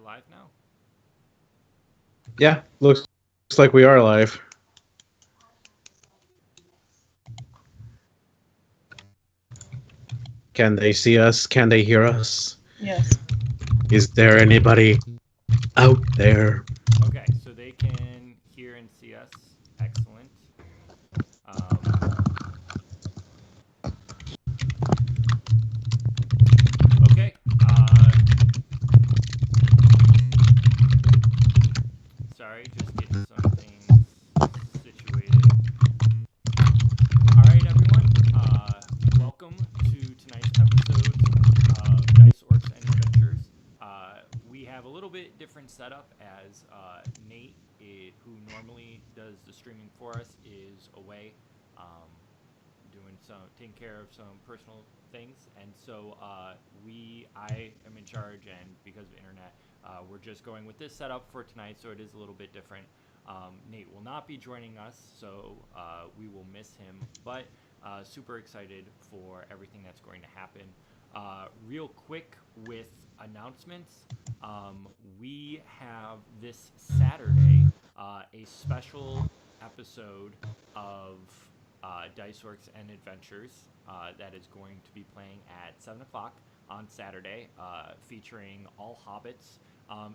live now? Yeah, looks like we are live. Can they see us? Can they hear us? Yes. Is there anybody out there? Okay, so they can hear and see us. Excellent. Um, okay. Sorry, just getting some things situated. All right, everyone. Welcome to tonight's episode of Dice Orcs and Adventures. We have a little bit different setup as Nate, who normally does the streaming for us, is away, um, taking care of some personal things, and so I am in charge, and because of internet, we're just going with this setup for tonight, so it is a little bit different. Nate will not be joining us, so we will miss him, but super excited for everything that's going to happen. Real quick with announcements, we have this Saturday a special episode of Dice Orcs and Adventures that is going to be playing at 7 o'clock on Saturday, featuring all hobbits.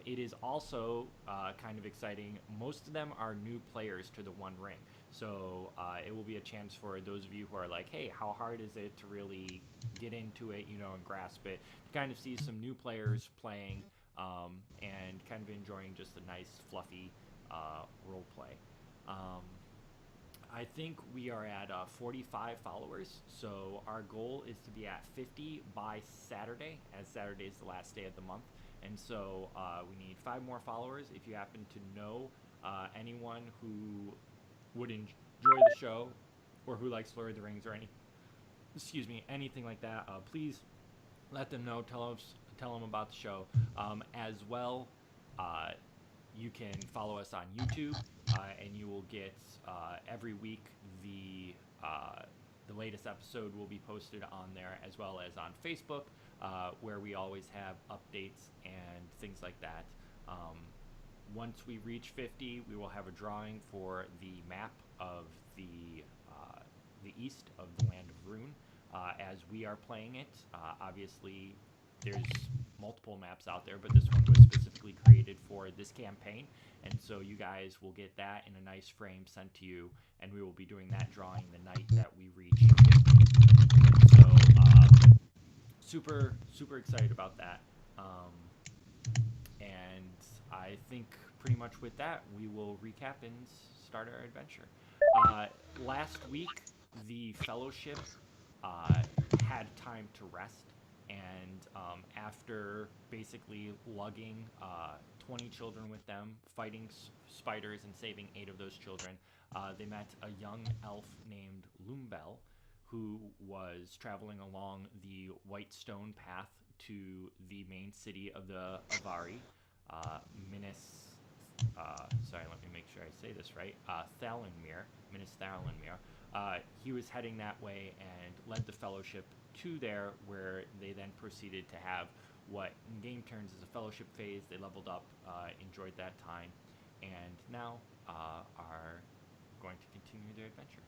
It is also kind of exciting. Most of them are new players to the One Ring. So it will be a chance for those of you who are like, hey, how hard is it to really get into it, and grasp it, to kind of see some new players playing and kind of enjoying just a nice, fluffy role play. I think we are at 45 followers, so our goal is to be at 50 by Saturday, as Saturday is the last day of the month. And so we need 5 more followers. If you happen to know anyone who would enjoy the show or who likes Lord of the Rings or anything like that, please let them know. Tell them about the show. As well, you can follow us on YouTube, and you will get every week the latest episode will be posted on there, as well as on Facebook, where we always have updates and things like that. Once we reach 50, we will have a drawing for the map of the east of the Land of Rune, as we are playing it. Obviously, there's multiple maps out there, but this one was specifically created for this campaign, and so you guys will get that in a nice frame sent to you, and we will be doing that drawing the night that we reach 50. So super excited about that, and I think pretty much with that we will recap and start our adventure. Last week the Fellowship had time to rest, and after basically lugging 20 children with them, fighting spiders and saving 8 of those children, they met a young elf named Lumbel, who was traveling along the White Stone Path to the main city of the Avari, sorry, let me make sure I say this right, Minas Thalenmere. He was heading that way and led the Fellowship to there, where they then proceeded to have what in game turns as a Fellowship phase. They leveled up, enjoyed that time, and now are going to continue their adventure.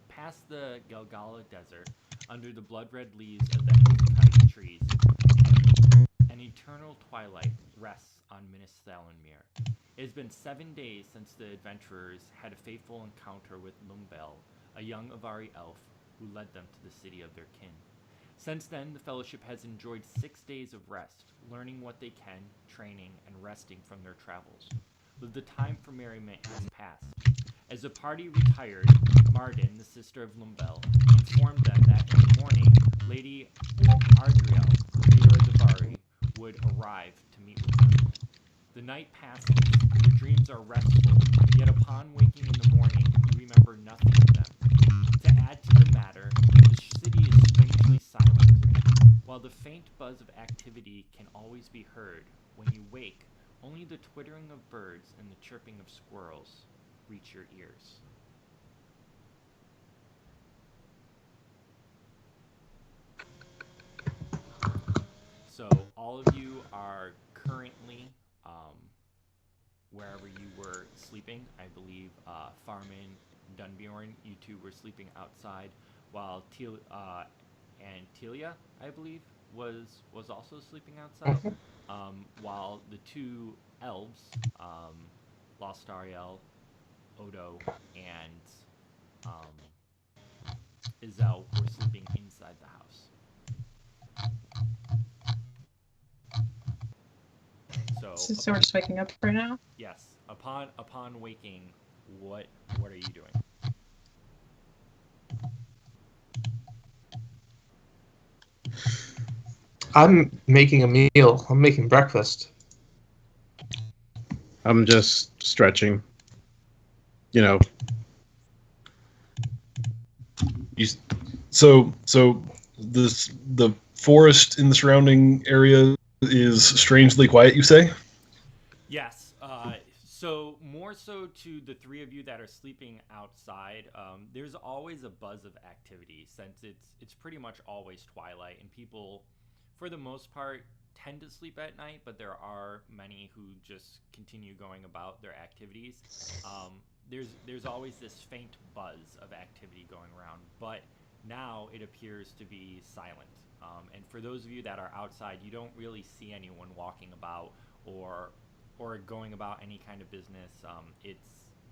Past the Galgala Desert, under the blood-red leaves of the Hekatite trees, an eternal twilight rests on Minas Thalenmere. It has been 7 days since the adventurers had a fateful encounter with Lumbel, a young Avari elf who led them to the city of their kin. Since then, the Fellowship has enjoyed 6 days of rest, learning what they can, training, and resting from their travels. But the time for merriment has passed. As the party retired, Mardin, the sister of Lumbel, informed them that in the morning, Lady Ardriel, leader of the Avari, would arrive to meet with them. The night passes, your dreams are restful, yet upon waking in the morning, you remember nothing of them. To add to the matter, the city is strangely silent. While the faint buzz of activity can always be heard, when you wake, only the twittering of birds and the chirping of squirrels reach your ears. So all of you are currently wherever you were sleeping. I believe Farmon, Dunbeorn, you two were sleeping outside, while Tealia, I believe, was also sleeping outside. While the two elves, Lostariel, Odo, and Issel, were sleeping inside the house. So we're just waking up right now? Yes. Upon waking, what are you doing? I'm making a meal. I'm making breakfast. I'm just stretching. You know. So the forest in the surrounding area is strangely quiet, you say? Yes. So more so to the three of you that are sleeping outside, there's always a buzz of activity since it's pretty much always twilight, and people, for the most part, tend to sleep at night, but there are many who just continue going about their activities. There's always this faint buzz of activity going around, but now it appears to be silent. And for those of you that are outside, you don't really see anyone walking about or going about any kind of business.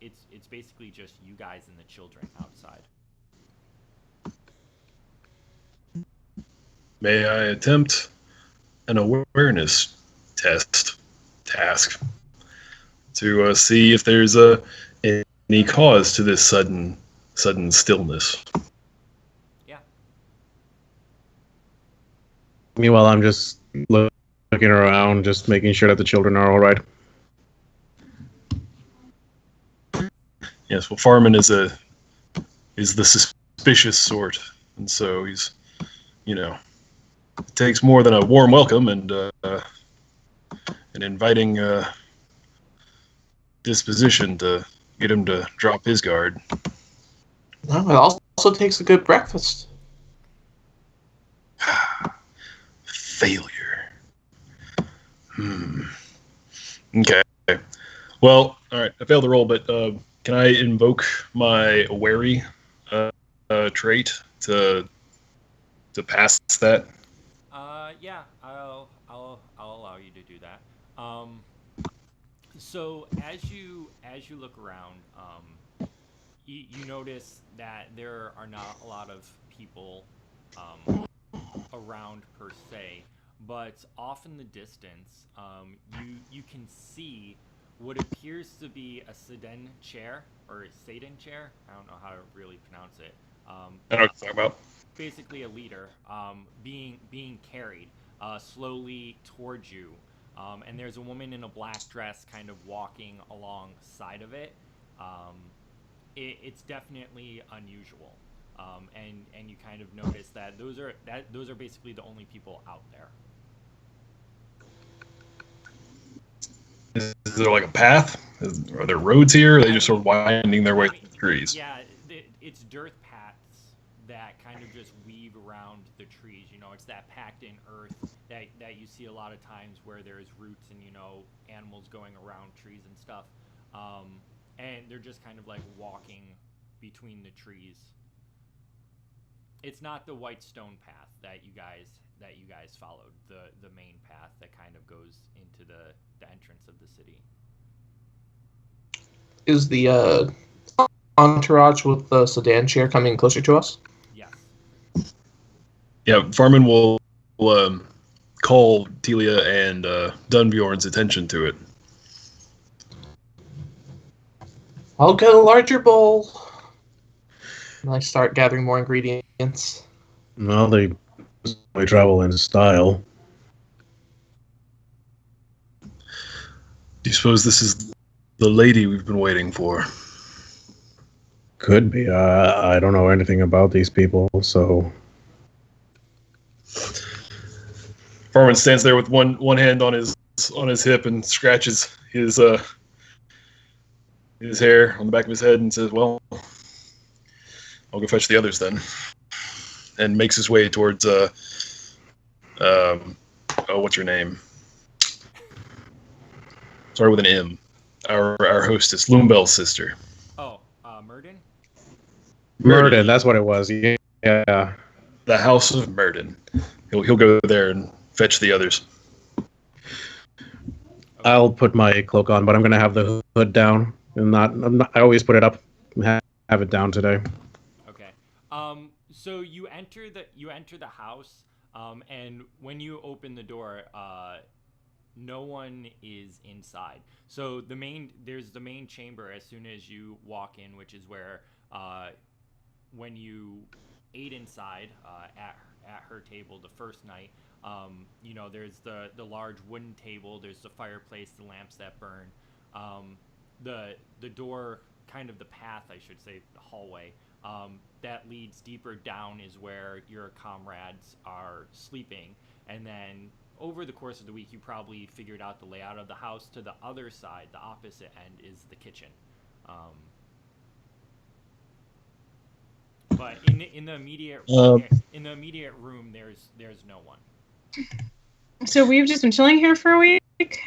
It's basically just you guys and the children outside. May I attempt an awareness task to see if there's any cause to this sudden stillness? Yeah. Meanwhile, I'm just looking around, just making sure that the children are all right. Yes. Well, Farmon is the suspicious sort, and so he's, it takes more than a warm welcome and an inviting disposition to get him to drop his guard. No, it also takes a good breakfast. Failure. Okay. Well, all right. I failed the roll, but can I invoke my wary trait to pass that? Yeah. I'll allow you to do that. So as you look around, you notice that there are not a lot of people around per se, but off in the distance, you can see what appears to be a sedan chair or a sedan chair. I don't know how to really pronounce it. I know what you're talking about. Basically a leader being carried slowly towards you, and there's a woman in a black dress kind of walking alongside of it. It's definitely unusual, and you kind of notice that those are basically the only people out there. Is there like a path? Are there roads here? Or are they just sort of winding their way through the trees? Yeah, it's dirt paths that kind of just weave around the trees. It's that packed in earth that you see a lot of times where there's roots and animals going around trees and stuff. And they're just kind of like walking between the trees. It's not the white stone path that you guys followed, the main path that kind of goes into the entrance of the city. Is the entourage with the sedan chair coming closer to us? Yes. Yeah, Farmon will call Tealia and Dunbeorn's attention to it. I'll get a larger bowl. And I start gathering more ingredients. Well, they travel in style. Do you suppose this is the lady we've been waiting for? Could be. I don't know anything about these people, so... Farmon stands there with one hand on his hip and scratches his hair on the back of his head and says, "Well, I'll go fetch the others then," and makes his way towards what's your name? Started with an M. Our hostess, Lumbell's sister. Oh, Murden? Murden, that's what it was. Yeah. The House of Murden. He'll go there and fetch the others. Okay. I'll put my cloak on, but I'm gonna have the hood down and not. I always put it up. Have it down today. Okay. So you enter the house, and when you open the door, no one is inside. So there's the main chamber as soon as you walk in, which is where when you ate inside at her table the first night, there's the large wooden table, there's the fireplace, the lamps that burn, the door, kind of the path, I should say, the hallway that leads deeper down is where your comrades are sleeping, and then over the course of the week, you probably figured out the layout of the house. To the other side, the opposite end, is the kitchen. But in the immediate room, there's no one. So we've just been chilling here for a week?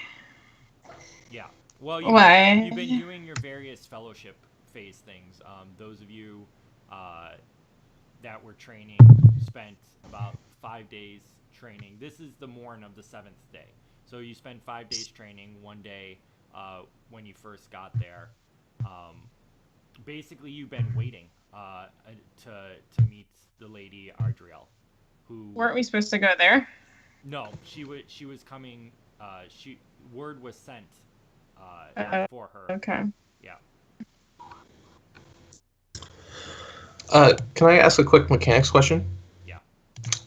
Yeah. Well, Why? You've been doing your various fellowship phase things. Those of you that were training spent about 5 days training. This is the morn of the 7th day. So you spend 5 days training, 1 day when you first got there. Basically, you've been waiting to meet the lady Ardriel, who Weren't we supposed to go there? No, she was coming. Word was sent for her. Okay. Yeah. Can I ask a quick mechanics question? Yeah.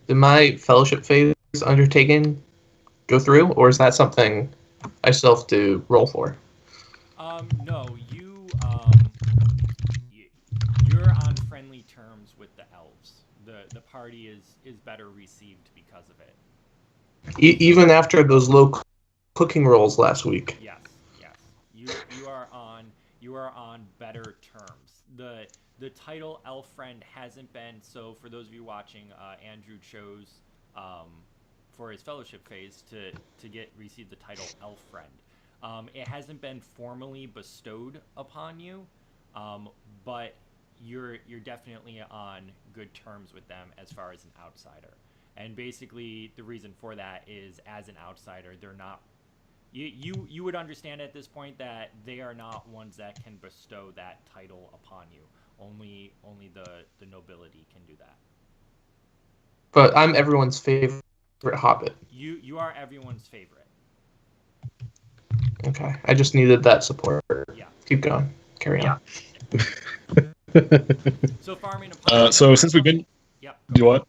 Did my fellowship phase undertaking go through, or is that something I still have to roll for? No, you're on friendly terms with the elves. The party is better received because of it. Even after those low cooking rolls last week. Yes. You are on better terms. The title elf friend hasn't been, so for those of you watching, Andrew chose for his fellowship phase to receive the title elf friend. It hasn't been formally bestowed upon you, but you're definitely on good terms with them as far as an outsider. And basically, the reason for that is, as an outsider, they're not. You would understand at this point that they are not ones that can bestow that title upon you. Only the nobility can do that. But I'm everyone's favorite hobbit. You are everyone's favorite. Okay, I just needed that support. Yeah. Keep going. Carry on. So Farmon. So since we've been. Yep. Do what?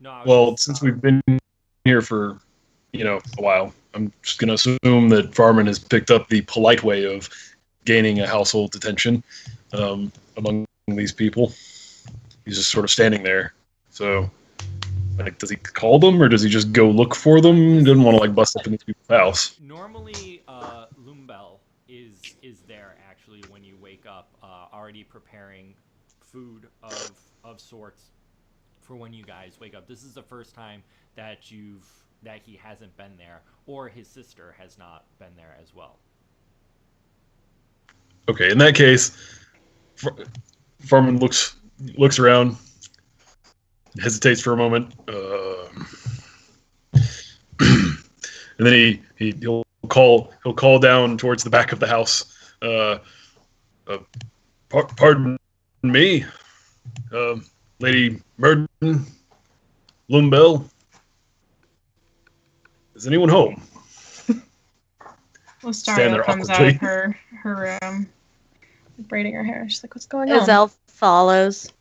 No. Well, since we've been here for a while, I'm just gonna assume that Farmon has picked up the polite way of gaining a household attention among these people. He's just sort of standing there. So, does he call them, or does he just go look for them? Doesn't want to bust up in these people's house. Normally, Lumbell is there actually when you wake up, already preparing food of sorts for when you guys wake up. This is the first time that he hasn't been there, or his sister has not been there as well. Okay, in that case, Farmon looks around, hesitates for a moment, and then he'll call down towards the back of the house. Pardon me, Lady Murden, Lumbell. Is anyone home? Lostariel comes out of her room, braiding her hair. She's like, "What's going on?" As Elf follows.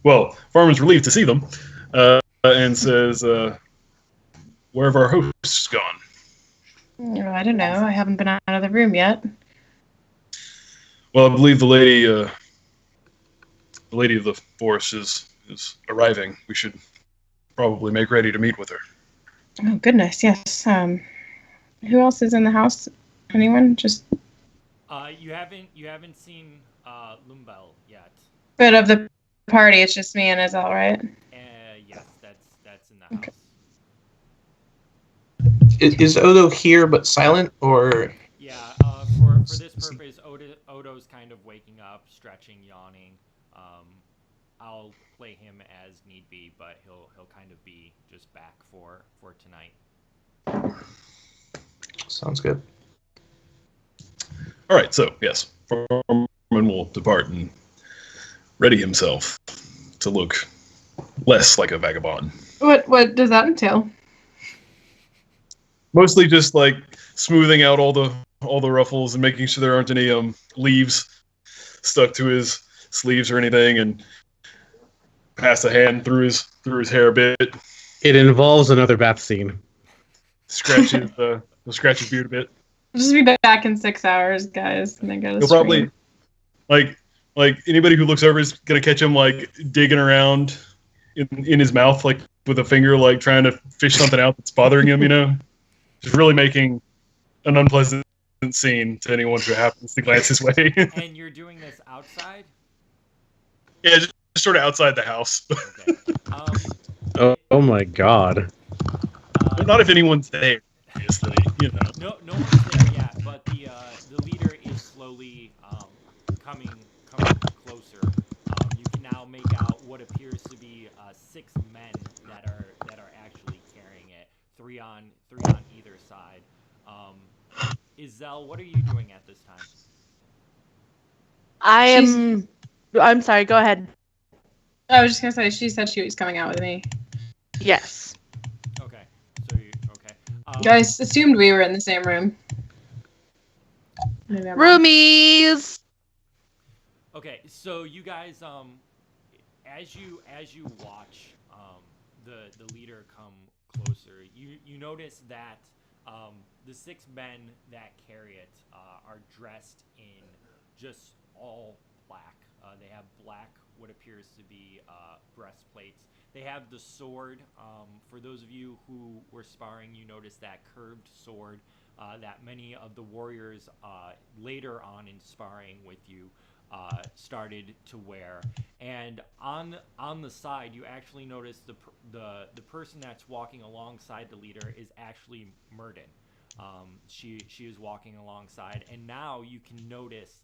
Well, Farmon's relieved to see them, and says, "Where have our hosts gone?" I don't know. I haven't been out of the room yet. Well, I believe the lady of the forest is arriving. We should probably make ready to meet with her. Oh goodness, yes. Who else is in the house? Anyone? Just. You haven't seen Lumbell yet. But of the party, it's just me and Issel, right? Yes, that's in the house. Okay. Is Odo here but silent, or? Yeah, for this purpose, Odo's kind of waking up, stretching, yawning. I'll play him as need be, but he'll kind of be just back for tonight. Sounds good. All right, so yes, Farmon will depart and ready himself to look less like a vagabond. What does that entail? Mostly just like smoothing out all the ruffles and making sure there aren't any leaves stuck to his sleeves or anything, and pass a hand through his hair a bit. It involves another bath scene. Scratch his beard a bit. I'll just be back in 6 hours, guys. And then go to He'll probably like anybody who looks over is gonna catch him like digging around in his mouth, like with a finger, like trying to fish something out that's bothering him. Just really making an unpleasant scene to anyone who happens to glance his way. And you're doing this outside? Yeah, just sort of outside the house. Okay. Oh my god. But not if anyone's there, obviously. No one's there yet, but the leader is slowly coming closer. You can now make out what appears to be 6 men that are actually carrying it, three on either side. Issel, what are you doing at this time? I'm sorry. Go ahead. I was just gonna say she said she was coming out with me. Yes. Okay. So okay. You guys assumed we were in the same room. Maybe I'm wrong. Roomies. Okay, so you guys, as you watch the leader come closer, you notice that the 6 men that carry it are dressed in just all black. They have black, what appears to be breastplates. They have the sword. For those of you who were sparring, you noticed that curved sword that many of the warriors later on in sparring with you started to wear. And on the side, you actually notice the person that's walking alongside the leader is actually Murden. She is walking alongside, and now you can notice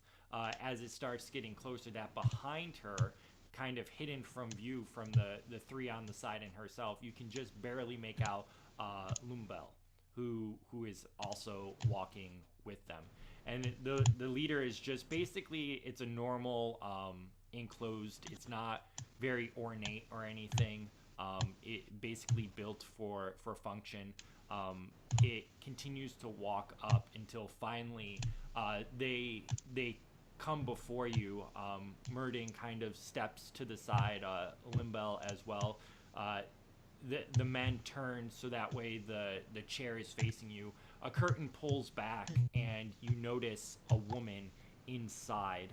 as it starts getting closer that behind her, kind of hidden from view from the 3 on the side and herself, you can just barely make out Lumbel, who is also walking with them. And the leader is just basically, it's a normal enclosed, it's not very ornate or anything. It basically built for function. It continues to walk up until finally they come before you. Murden kind of steps to the side, Limbel as well. The men turn so that way the chair is facing you. A curtain pulls back and you notice a woman inside.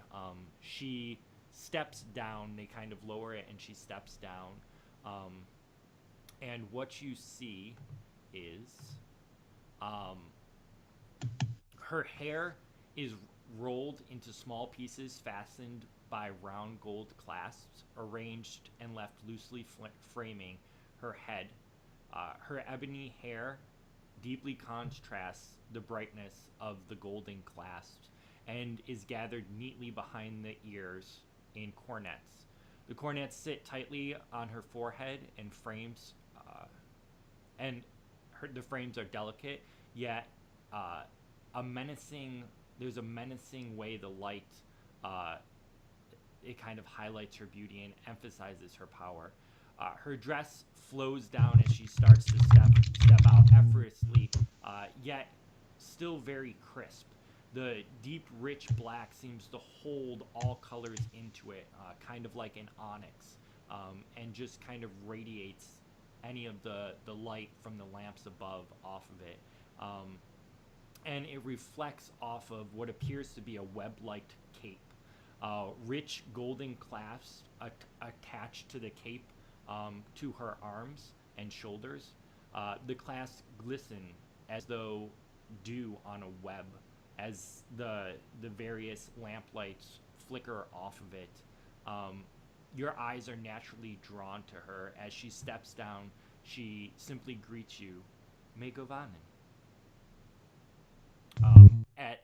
She steps down. They kind of lower it and she steps down. And what you see is her hair is rolled into small pieces fastened by round gold clasps, arranged and left loosely framing her head. Her ebony hair deeply contrasts the brightness of the golden clasps and is gathered neatly behind the ears in cornets. The cornets sit tightly on her forehead and frames, the frames are delicate, yet there's a menacing way the light it kind of highlights her beauty and emphasizes her power. Her dress flows down as she starts to step out effortlessly, yet still very crisp. The deep, rich black seems to hold all colors into it, kind of like an onyx, and just kind of radiates any of the light from the lamps above off of it. And it reflects off of what appears to be a web-like cape. Rich golden clasps attached to the cape to her arms and shoulders. The clasps glisten as though dew on a web as the various lamplights flicker off of it. Your eyes are naturally drawn to her. As she steps down, she simply greets you, "Megovanen." at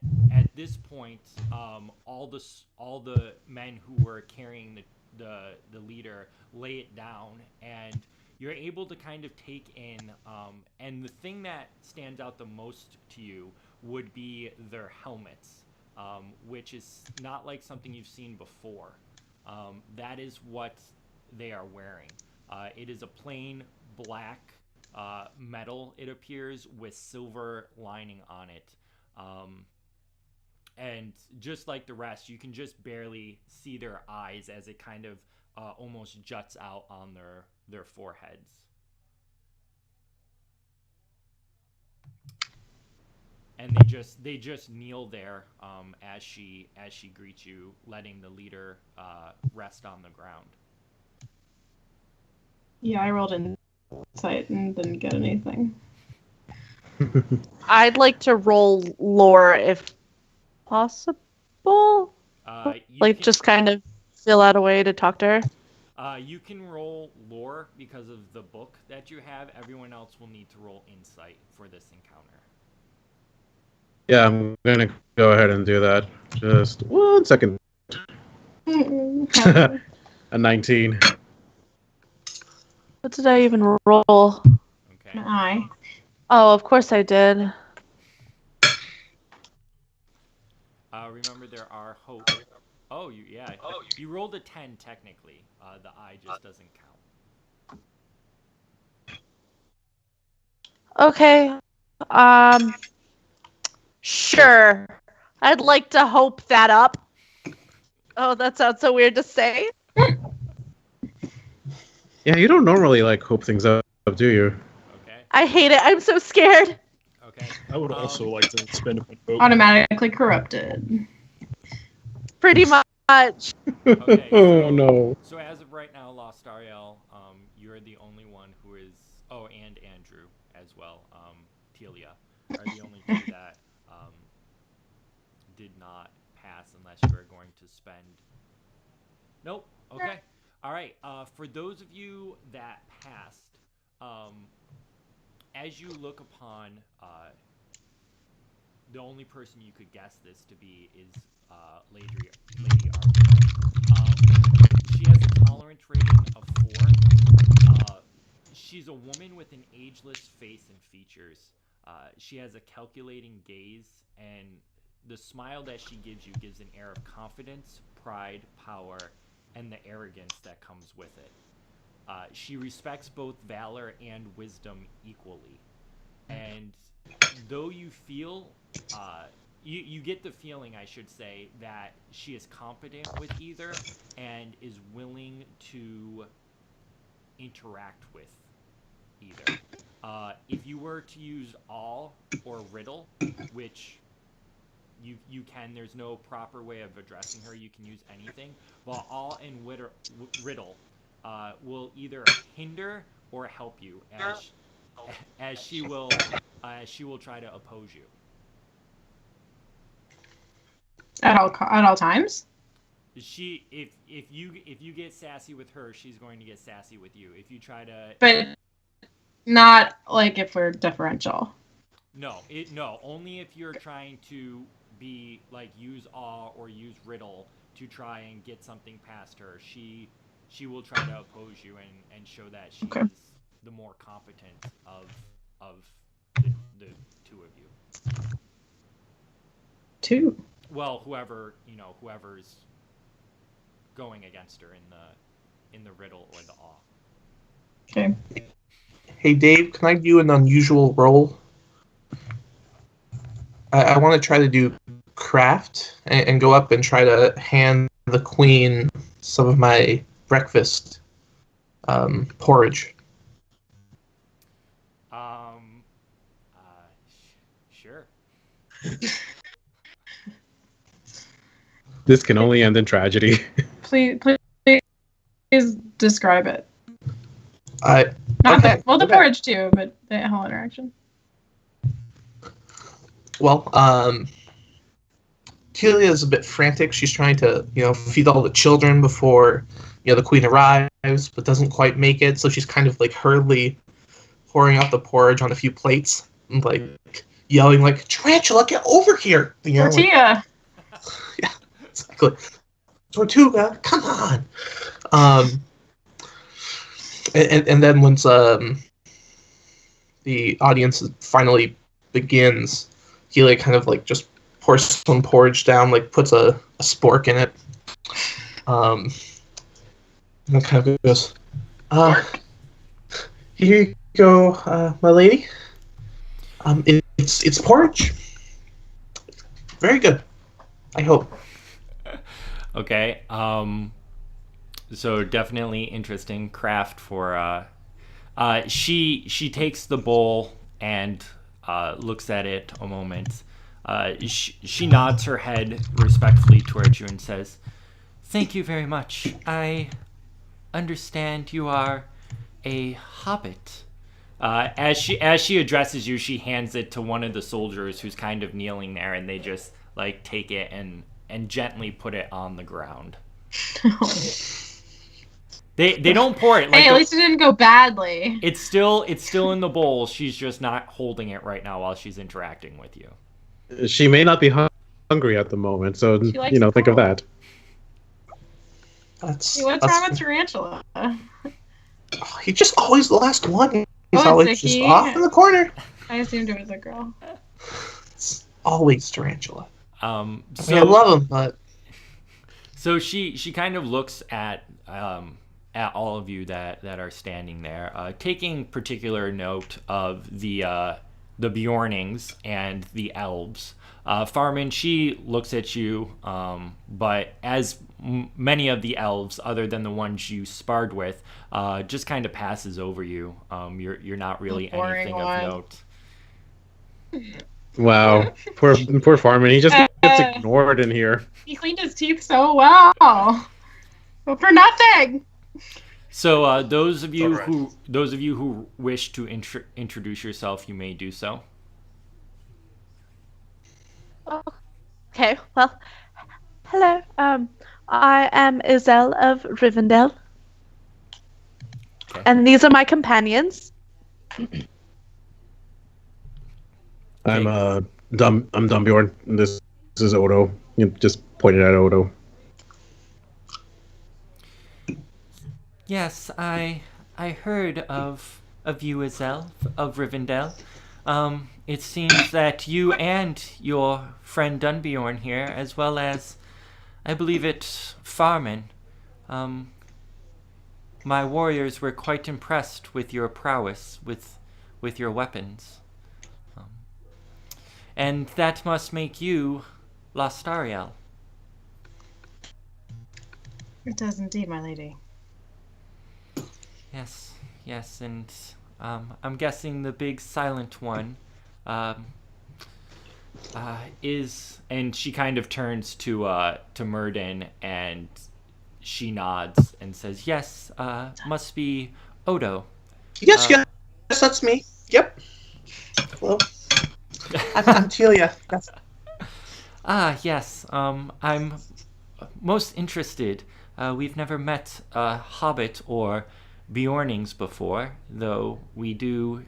this point, all the men who were carrying the leader lay it down, and you're able to kind of take in. And the thing that stands out the most to you would be their helmets, which is not like something you've seen before. That is what they are wearing. It is a plain black metal, it appears, with silver lining on it. And just like the rest, you can just barely see their eyes as it kind of almost juts out on their foreheads. And they just kneel there as she greets you, letting the leader rest on the ground. Yeah, I rolled insight and didn't get anything. I'd like to roll lore if possible. Just kind of fill out a way to talk to her. You can roll lore because of the book that you have. Everyone else will need to roll insight for this encounter. Yeah, I'm gonna go ahead and do that. Just 1 second. A 19. What did I even roll? Okay. Aye. Oh, of course I did. Remember, there are hope. Oh, you rolled a 10 technically. The eye just doesn't count. Okay. Sure. I'd like to hope that up. Oh, that sounds so weird to say. Yeah, you don't normally hope things up, do you? Okay. I hate it. I'm so scared. Okay. I would also like to spend a vote. Automatically corrupted. Pretty much. Okay. Oh no. So as of right now, Lostariel, you're the only one who is. Oh, and Andrew as well. Tealia are the only two that did not pass, unless you are going to spend. Nope. Okay. All right. For those of you that passed, as you look upon, the only person you could guess this to be is Lady Arthur. She has a tolerance rating of 4. She's a woman with an ageless face and features. She has a calculating gaze, and the smile that she gives you gives an air of confidence, pride, power, and the arrogance that comes with it. She respects both valor and wisdom equally. And though you feel, you get the feeling, I should say, that she is competent with either and is willing to interact with either. If you were to use all or riddle, which you can, there's no proper way of addressing her, you can use anything, but all and riddle will either hinder or help you, as she will try to oppose you At all times. She if you get sassy with her, she's going to get sassy with you. If you try to, But not like if we're differential. no, only if you're trying to be use awe or use riddle to try and get something past her. She will try to oppose you and show that she is the more competent of the two of you. 2. Well, whoever's going against her in the riddle or the awe. Okay. Hey, Dave, can I do an unusual roll? I want to try to do craft and go up and try to hand the queen some of my breakfast porridge. Sure. This can only end in tragedy. Please describe it. The porridge too, but the whole interaction. Well, Tealia is a bit frantic. She's trying to, feed all the children before, the queen arrives, but doesn't quite make it. So she's kind of hurriedly pouring out the porridge on a few plates, and yelling like, "Tarantula, get over here!" You know, Tortilla. yeah, exactly. Tortuga, come on. And then once the audience finally begins, he like kind of like just pours some porridge down, like puts a spork in it, and then kind of goes, "Here you go, my lady. It's porridge. Very good. I hope." Okay. So definitely interesting craft for. She takes the bowl and looks at it a moment. She nods her head respectfully towards you and says, "Thank you very much. I understand you are a hobbit." As she addresses you, she hands it to one of the soldiers who's kind of kneeling there, and they just like take it and gently put it on the ground. They don't pour it. Like, hey, at least it didn't go badly. It's still in the bowl. She's just not holding it right now while she's interacting with you. She may not be hungry at the moment, so think of that. What's wrong with Tarantula? He's just always the last one. He's Oh, always just off in the corner. I assumed it was a girl. It's always Tarantula. So I love him, but so she kind of looks at all of you that are standing there, taking particular note of the Bjornings and the elves. Farmon, she looks at you, but as many of the elves, other than the ones you sparred with, just kind of passes over you. You're not really anything of note. Wow, poor Farmon. He just gets ignored in here. He cleaned his teeth so well, but for nothing. So those of you who wish to introduce yourself, you may do so. Okay, well, hello. I am Issel of Rivendell. Okay. And these are my companions. I'm Dunbeorn. This is Odo. You just pointed at Odo. Yes, I heard of you, Issel of Rivendell. It seems that you and your friend Dunbeorn here, as well as, I believe it's Farmon, my warriors were quite impressed with your prowess, with your weapons. And that must make you Lostariel. It does indeed, my lady. Yes, and I'm guessing the big silent one is, and she kind of turns to Murden, and she nods and says, "Yes, must be Odo." Yes, that's me. Yep. Hello. I'm Tealia. Yes. I'm most interested. We've never met a hobbit or Bjornings before, though we do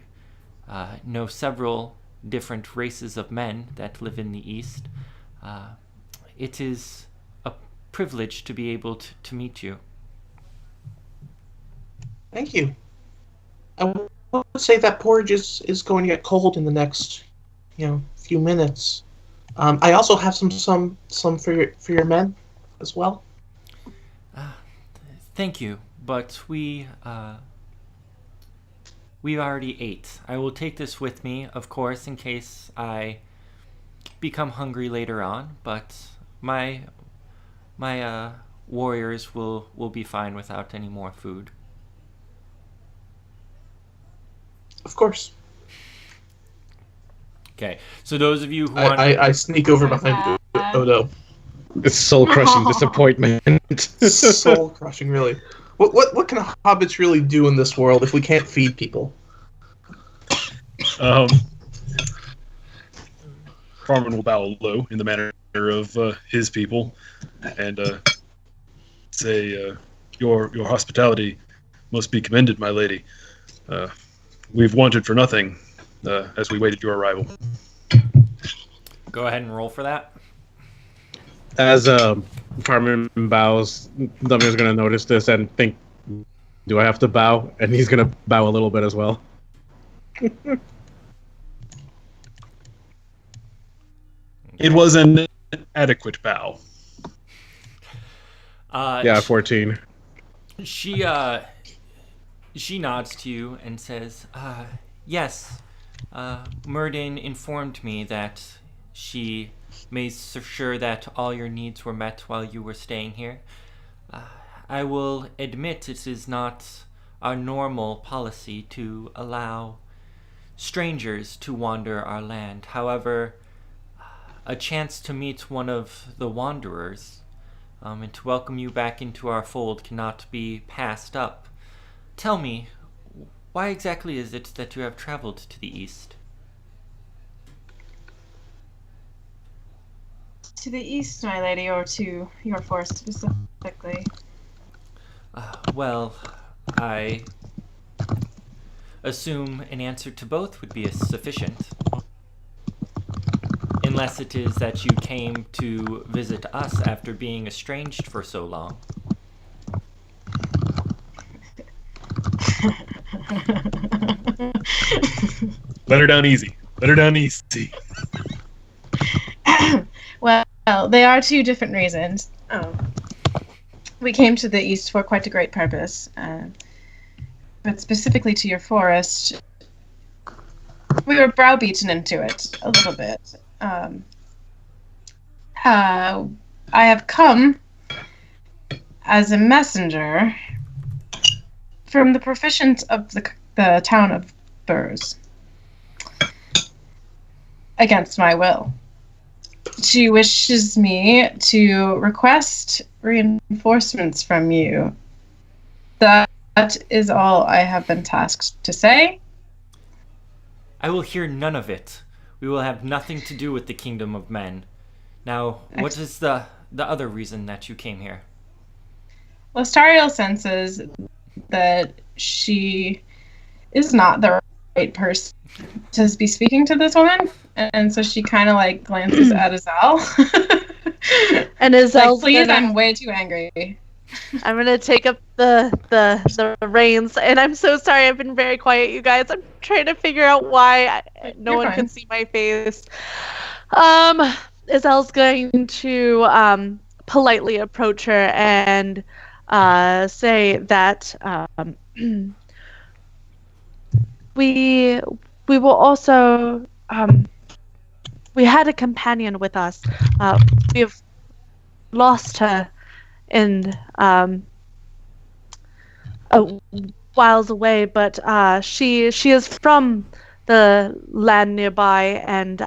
know several different races of men that live in the East. It is a privilege to be able to meet you. Thank you. I would say that porridge is going to get cold in the next, few minutes. I also have some for your men as well. Thank you, but we already ate. I will take this with me, of course, in case I become hungry later on, but my warriors will be fine without any more food. Of course. Okay, so those of you who want... I sneak over behind Odo. It's soul-crushing disappointment. Soul-crushing, really. What can hobbits really do in this world if we can't feed people? Farmon will bow low in the manner of his people, and say, "Your hospitality must be commended, my lady. We've wanted for nothing as we waited your arrival." Go ahead and roll for that. As Farmon bows, Dunbeorn's going to notice this and think, do I have to bow? And he's going to bow a little bit as well. It was an adequate bow. Yeah, 14. She nods to you and says, yes, Murden informed me that she made sure that all your needs were met while you were staying here. I will admit it is not our normal policy to allow strangers to wander our land. However, a chance to meet one of the wanderers and to welcome you back into our fold cannot be passed up. Tell me, why exactly is it that you have traveled to the east? To the east, my lady, or to your forest specifically? Well, I assume an answer to both would be sufficient. Unless it is that you came to visit us after being estranged for so long. Let her down easy. Let her down easy. Well, they are two different reasons. We came to the east for quite a great purpose, but specifically to your forest, we were browbeaten into it a little bit. I have come as a messenger from the proficient of the town of Burrs, against my will. She wishes me to request reinforcements from you. That is all I have been tasked to say. I will hear none of it. We will have nothing to do with the kingdom of men. Now, what is the other reason that you came here? Lostariel senses that she is not the right person to be speaking to this woman, and so she kind of like glances at Issel. And Issel's like, please, gonna, I'm way too angry. I'm gonna take up the reins, and I'm so sorry. I've been very quiet, you guys. I'm trying to figure out why no You're one fine. can see my face. Issel's going to politely approach her and say that we will also we had a companion with us. We have lost her in whiles away, but she is from the land nearby, and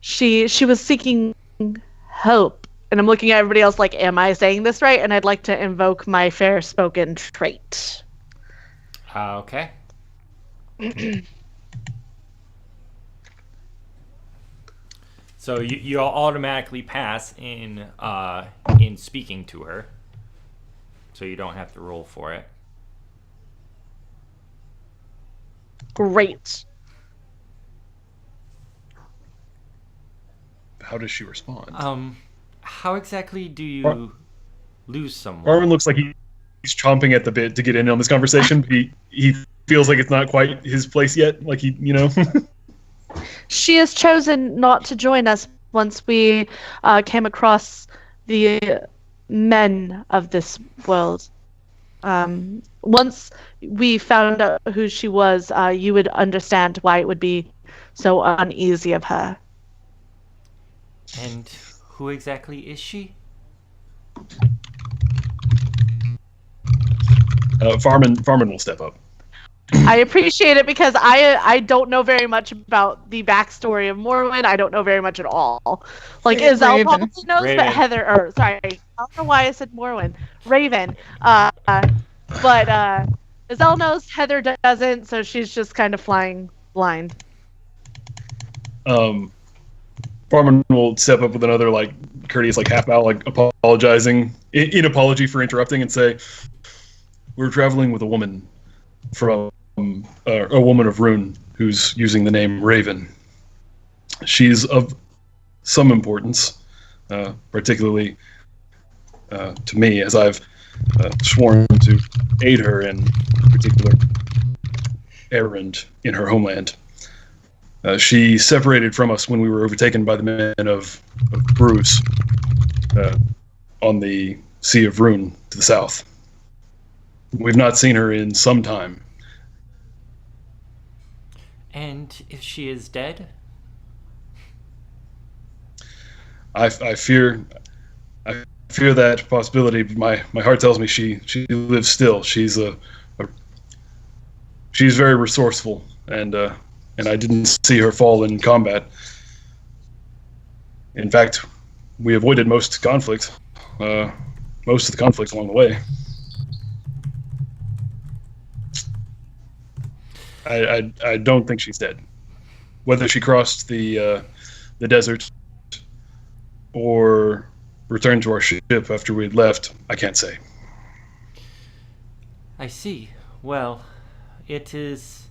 she was seeking help. And I'm looking at everybody else like, am I saying this right? And I'd like to invoke my fair-spoken trait. Okay. So you'll automatically pass in speaking to her. So you don't have to roll for it. Great. How does she respond? How exactly do you lose someone? Farmon looks like he's chomping at the bit to get in on this conversation, but he feels like it's not quite his place yet. Like She has chosen not to join us once we came across the men of this world. Once we found out who she was, you would understand why it would be so uneasy of her. And who exactly is she? Farmon will step up. I appreciate it because I don't know very much about the backstory of Morwen. I don't know very much at all. Like It's Issel Raven. probably knows, Raven. but Heather, sorry, I don't know why I said Morwen. Raven. But Issel knows, Heather doesn't, so she's just kind of flying blind. Farmon will step up with another like courteous like half bow, like apologizing in apology for interrupting, and say, "We're traveling with a woman from a woman of Rune who's using the name Raven. She's of some importance, particularly to me, as I've sworn to aid her in a particular errand in her homeland. She separated from us when we were overtaken by the men of Bruce on the Sea of Rune to the south. We've not seen her in some time. And if she is dead? I fear that possibility. My heart tells me she lives still. She's she's very resourceful, and I didn't see her fall in combat. In fact, we avoided most of the conflicts along the way. I don't think she's dead. Whether she crossed the desert or returned to our ship after we had left, I can't say. I see. Well, it is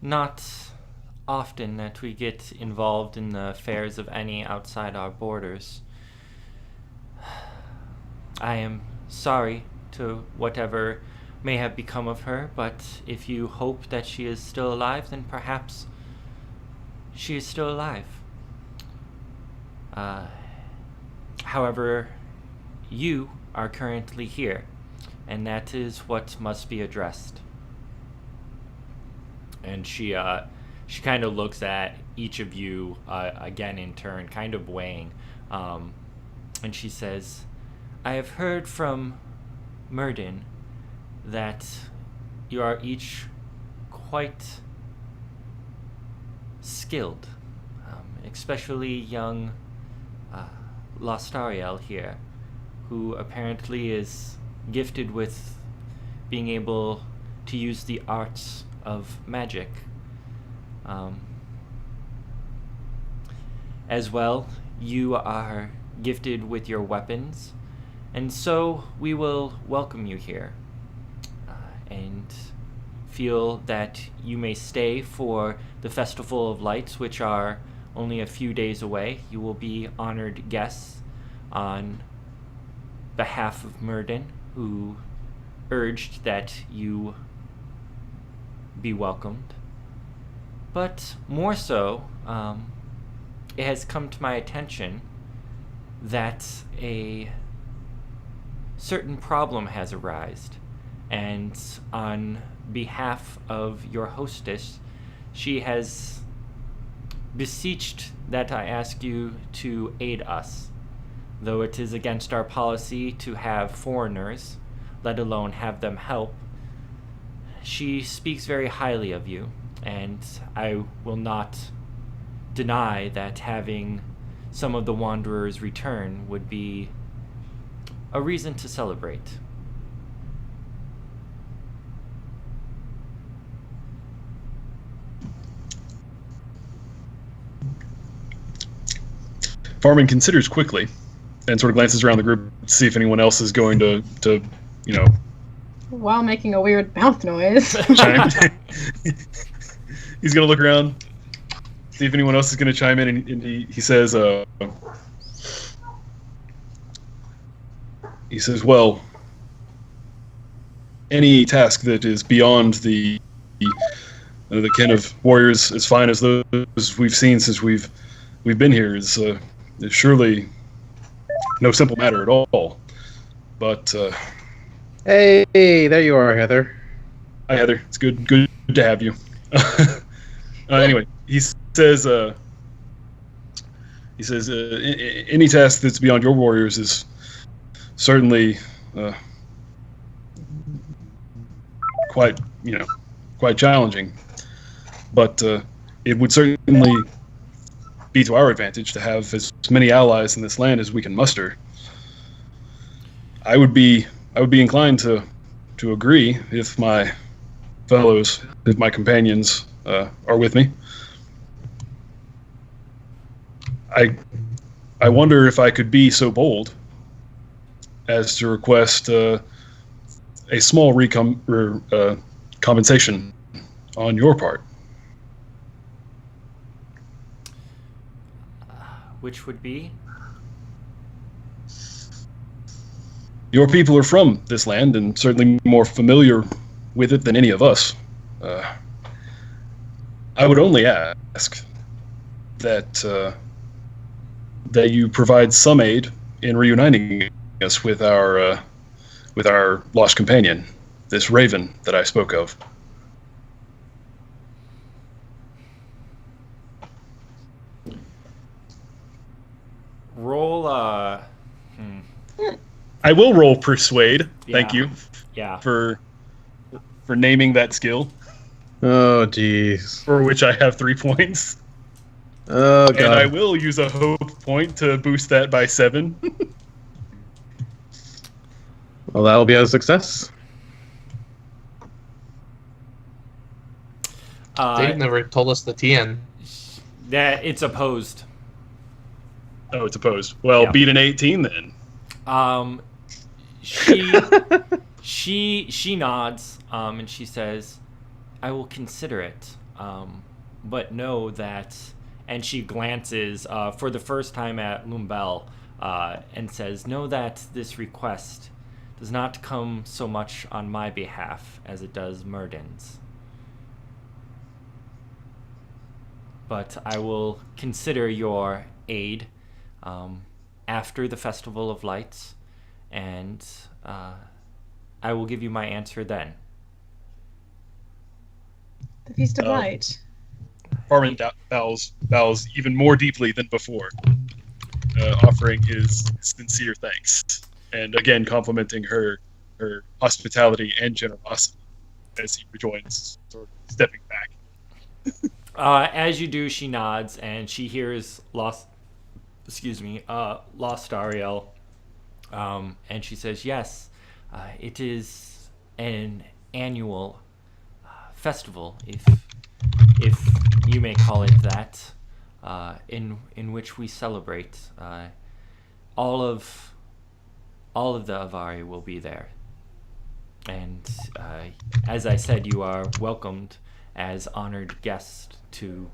not often that we get involved in the affairs of any outside our borders. I am sorry to whatever may have become of her, but if you hope that she is still alive, then perhaps she is still alive. However, you are currently here, and that is what must be addressed. And she kind of looks at each of you again in turn, kind of weighing, and she says, I have heard from Myrddin that you are each quite skilled, especially young Lostariel here, who apparently is gifted with being able to use the arts of magic. As well, you are gifted with your weapons, and so we will welcome you here and feel that you may stay for the Festival of Lights, which are only a few days away. You will be honored guests on behalf of Myrddin, who urged that you be welcomed. But more so, it has come to my attention that a certain problem has arisen, and on behalf of your hostess, she has beseeched that I ask you to aid us, though it is against our policy to have foreigners, let alone have them help. She speaks very highly of you, and I will not deny that having some of the Wanderers return would be a reason to celebrate. Farmon considers quickly and sort of glances around the group to see if anyone else is going to While making a weird mouth noise. chime. He's going to look around, see if anyone else is going to chime in, and he says, well, any task that is beyond the ken of warriors as fine as those we've seen since we've been here is surely no simple matter at all. But Hey, there you are, Heather. hi, Heather. It's good to have you. Anyway, he says any task that's beyond your warriors is certainly quite challenging, but it would certainly be to our advantage to have as many allies in this land as we can muster. I would be inclined to agree if my fellows, if my companions are with me. I wonder if I could be so bold as to request a small compensation on your part. which would be? Your people are from this land and certainly more familiar with it than any of us. I would only ask that that you provide some aid in reuniting us with our lost companion, this raven that I spoke of. Roll. I will roll persuade. Thank Yeah. you Yeah. for naming that skill, Oh, jeez. for which I have 3 points. Oh, And I God. will use a hope point to boost that by 7. Well, that'll be a success. They never told us the TN. That it's opposed. Oh, it's opposed. Well, Yeah. beat an 18 then. She nods, and she says, "I will consider it, but know that." And she glances for the first time at Lumbel, and says, "Know that this request does not come so much on my behalf as it does Murden's. But I will consider your aid after the Festival of Lights, and I will give you my answer then." The Feast of Light. Farmon bows even more deeply than before, offering his sincere thanks, and again complimenting her hospitality and generosity as he rejoins, sort of stepping back. As you do, she nods, and she hears Lostariel, and she says, "Yes, it is an annual festival, if you may call it that, in which we celebrate. All of the Avari will be there, and as I said, you are welcomed as honored guests to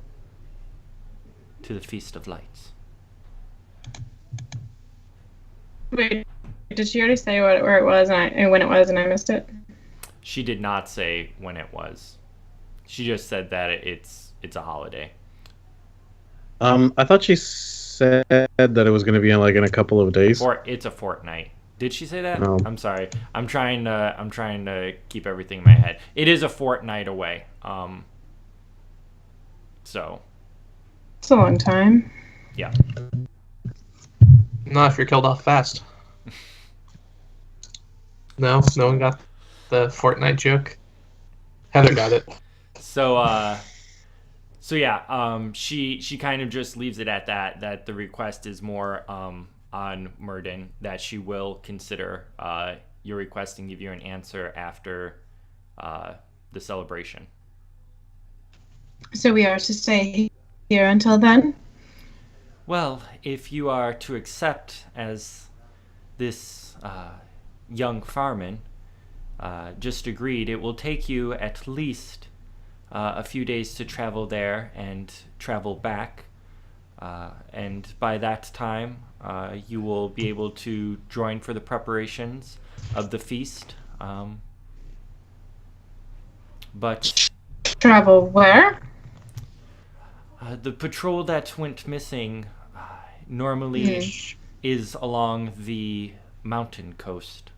the Feast of Lights." Wait, did she already say where it was and when it was, and I missed it? She did not say when it was. She just said that it's a holiday. I thought she said that it was going to be in a couple of days. It's a fortnight. Did she say that? No. I'm sorry. I'm trying to keep everything in my head. It is a fortnight away. So. It's a long time. Yeah. Not if you're killed off fast. No one got the Fortnite joke. Heather got it. So yeah, she kind of just leaves it at that the request is more on Murden, that she will consider your request and give you an answer after the celebration. So we are to stay here until then? Well, if you are to accept as this young Farmon just agreed, it will take you at least a few days to travel there and travel back. And by that time, you will be able to join for the preparations of the feast. But Travel where? the patrol that went missing normally is along the mountain coast.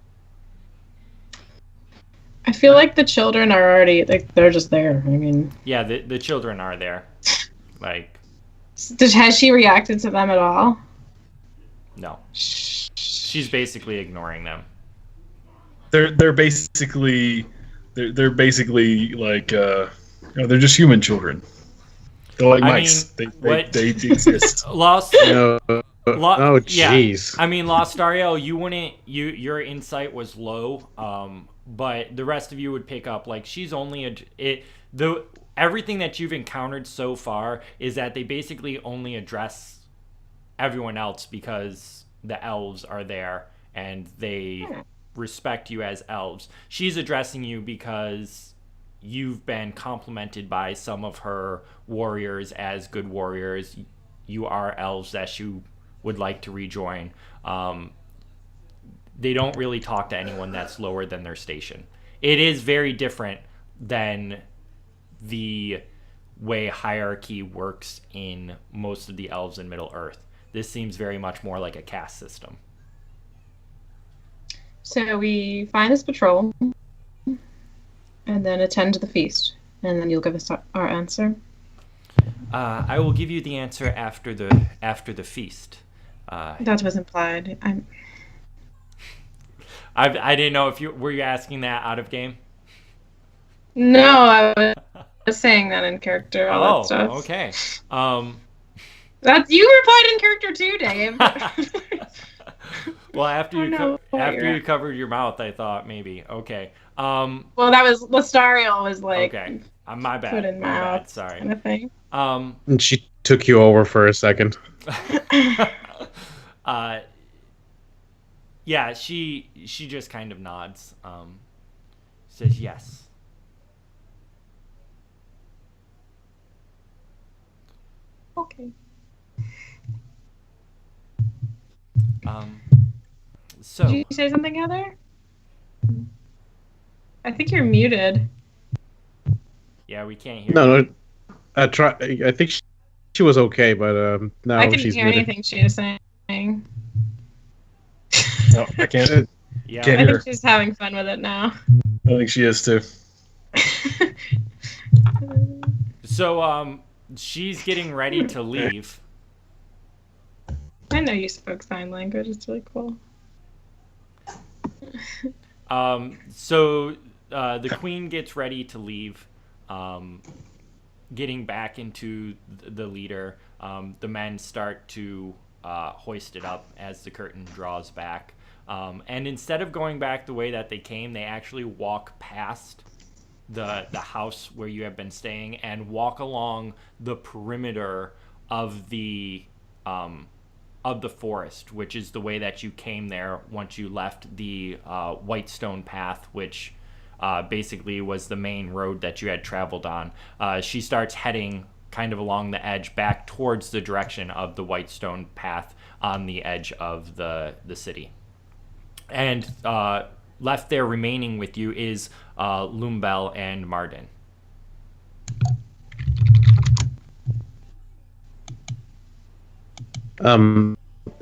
I feel like the children are already, they're just there. I mean... Yeah, the children are there. Has she reacted to them at all? No. She's basically ignoring them. They're basically like they're just human children. They're like mice. They exist. Oh, jeez. Yeah. I mean, Lostariel, your insight was low, but the rest of you would pick up, she's only everything that you've encountered so far is that they basically only address everyone else because the elves are there and they respect you as elves. She's addressing you because you've been complimented by some of her warriors as good warriors, you are elves that you would like to rejoin. They don't really talk to anyone that's lower than their station. It is very different than the way hierarchy works in most of the elves in Middle Earth. This seems very much more like a caste system. So we find this patrol, and then attend to the feast, and then you'll give us our answer. I will give you the answer after the feast. That was implied. I didn't know if you were asking that out of game. No, I was saying that in character. All that stuff. Okay. That's you replied in character too, Dave. Well, after you covered your mouth, I thought maybe. Okay. Well, that was Lostariel was like. Okay. My bad. Put in my mouth, bad. Sorry. Kind of thing. And she took you over for a second. Yeah, she just kind of nods. Says yes. Okay. So. Did you say something, Heather? I think you're muted. Yeah, we can't hear. No, I think she was okay, but now I couldn't she's hear muted. anything she was saying. No, I can't. Yeah. Can't I hear. think she's having fun with it now. I think she is too. So she's getting ready to leave. I know you spoke sign language. It's really cool. So the queen gets ready to leave, getting back into the leader. The men start to hoist it up as the curtain draws back. And instead of going back the way that they came, they actually walk past the house where you have been staying and walk along the perimeter of the forest, which is the way that you came there once you left the Whitestone path, which basically was the main road that you had traveled on. She starts heading kind of along the edge back towards the direction of the Whitestone path on the edge of the city. And left there remaining with you is Lumbel and Marden.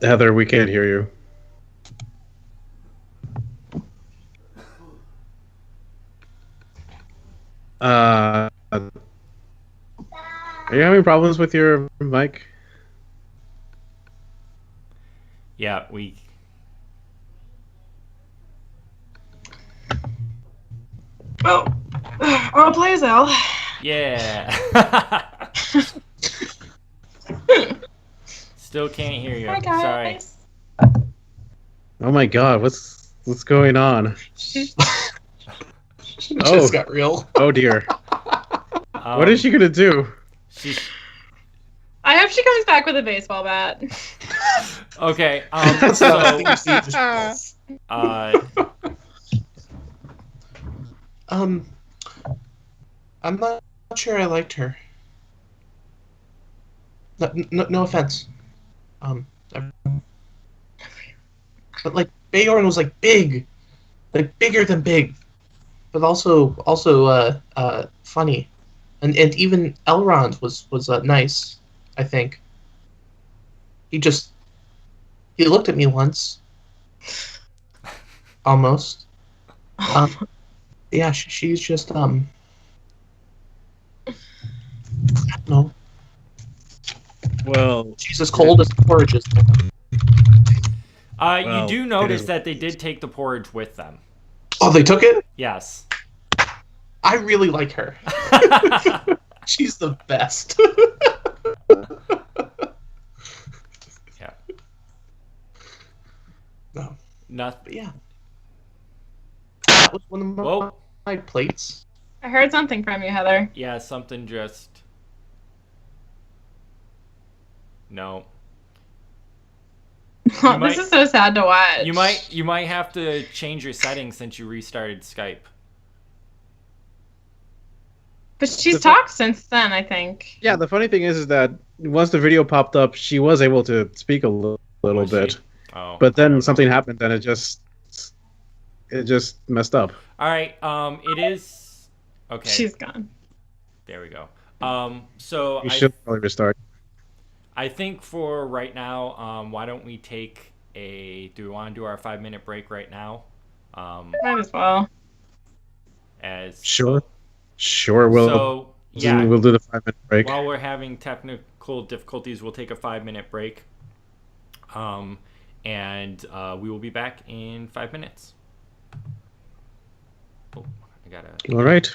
Heather, we can't hear you. Are you having problems with your mic? Yeah, we... Well, I'll play Zell. Yeah. Still can't hear you. Hi, guys. Sorry. Oh my god, what's going on? Just Oh. got real. Oh dear. What is she gonna do? She's... I hope she comes back with a baseball bat. Okay. That's So, not a thing you see. I'm not sure I liked her. No offense. But like Beorn was like big, like bigger than big, but also funny, and even Elrond was nice. I think. He looked at me once. Almost. Yeah, she's just I don't know. Well, She's as cold as porridge is. you Well, do it notice is- that they did take the porridge with them. Oh, they took it? Yes. I really like her. She's the best. Yeah. No, Nothing. but yeah. That was one of Whoa. my plates. I heard something from you, Heather. Yeah, something just... No. might- This is so sad to watch. You might have to change your settings since you restarted Skype. But she's The fu- talked since then, I think. Yeah, the funny thing is that once the video popped up, she was able to speak a little Was she? bit, Oh, but I don't then know. something happened and it just messed up. All right. It is okay. She's gone. There we go. So We should probably restart. I think for right now, why don't we take a? Do we want to do our 5-minute break right now? Might as well. As Sure. Sure, we'll So yeah, we'll do the 5-minute break. while we're having technical difficulties, we'll take a 5-minute break. And we will be back in 5 minutes. Oh, I gotta. All right.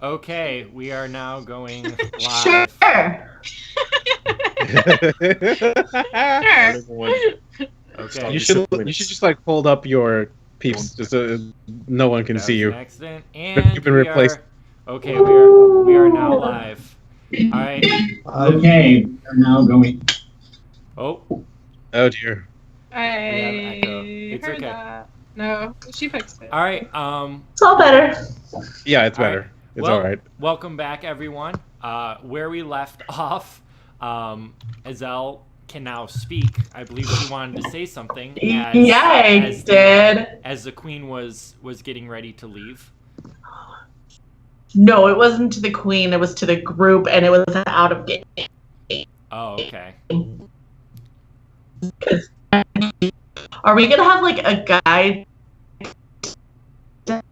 Okay, we are now going Sure. live. Sure. Okay. you should just like hold up your peeps just so no one can That see was you. an accident. And You've been we replaced. are okay. We are now live. All right. Okay, we're now going. Oh, Oh dear. we have echo. I It's heard okay. that. No, she fixed it. All right. It's all better. Yeah, it's All right. better. It's Well, all right. Welcome back, everyone. Where we left off, Issel can now speak. I believe she wanted to say something as the queen was getting ready to leave. No, it wasn't to the queen. It was to the group, and it was out of game. Oh, okay. Are we gonna have like a guide to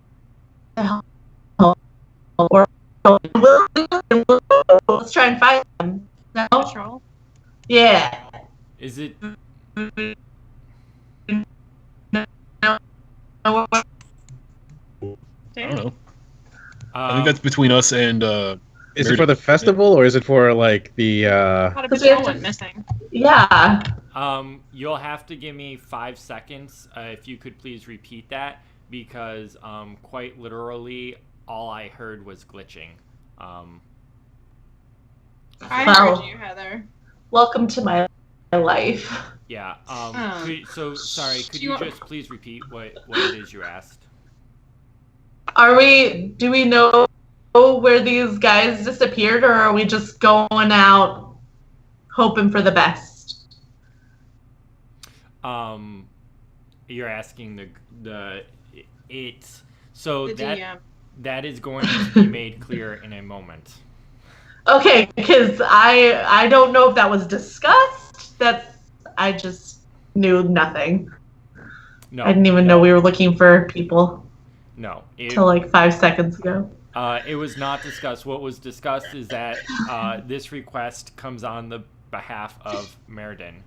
help, or let's try and find them? No? Patrol. Yeah. Is it? I don't know. I Um, think that's between us and. Is it for the festival or is it for like the? Thought a patrol went missing. Yeah. You'll have to give me 5 seconds. If you could please repeat that, because quite literally, all I heard was glitching. I Wow. heard you, Heather. Welcome to my life. Yeah. Sorry. Could you you want- just please repeat what it is you asked? Do we know where these guys disappeared, or are we just going out hoping for the best? You're asking the DM. that is going to be made clear in a moment. Okay, because I don't know if that was discussed. I just knew nothing. No, I didn't even know we were looking for people No, till like 5 seconds ago. it was not discussed. What was discussed is that this request comes on the behalf of Meriden,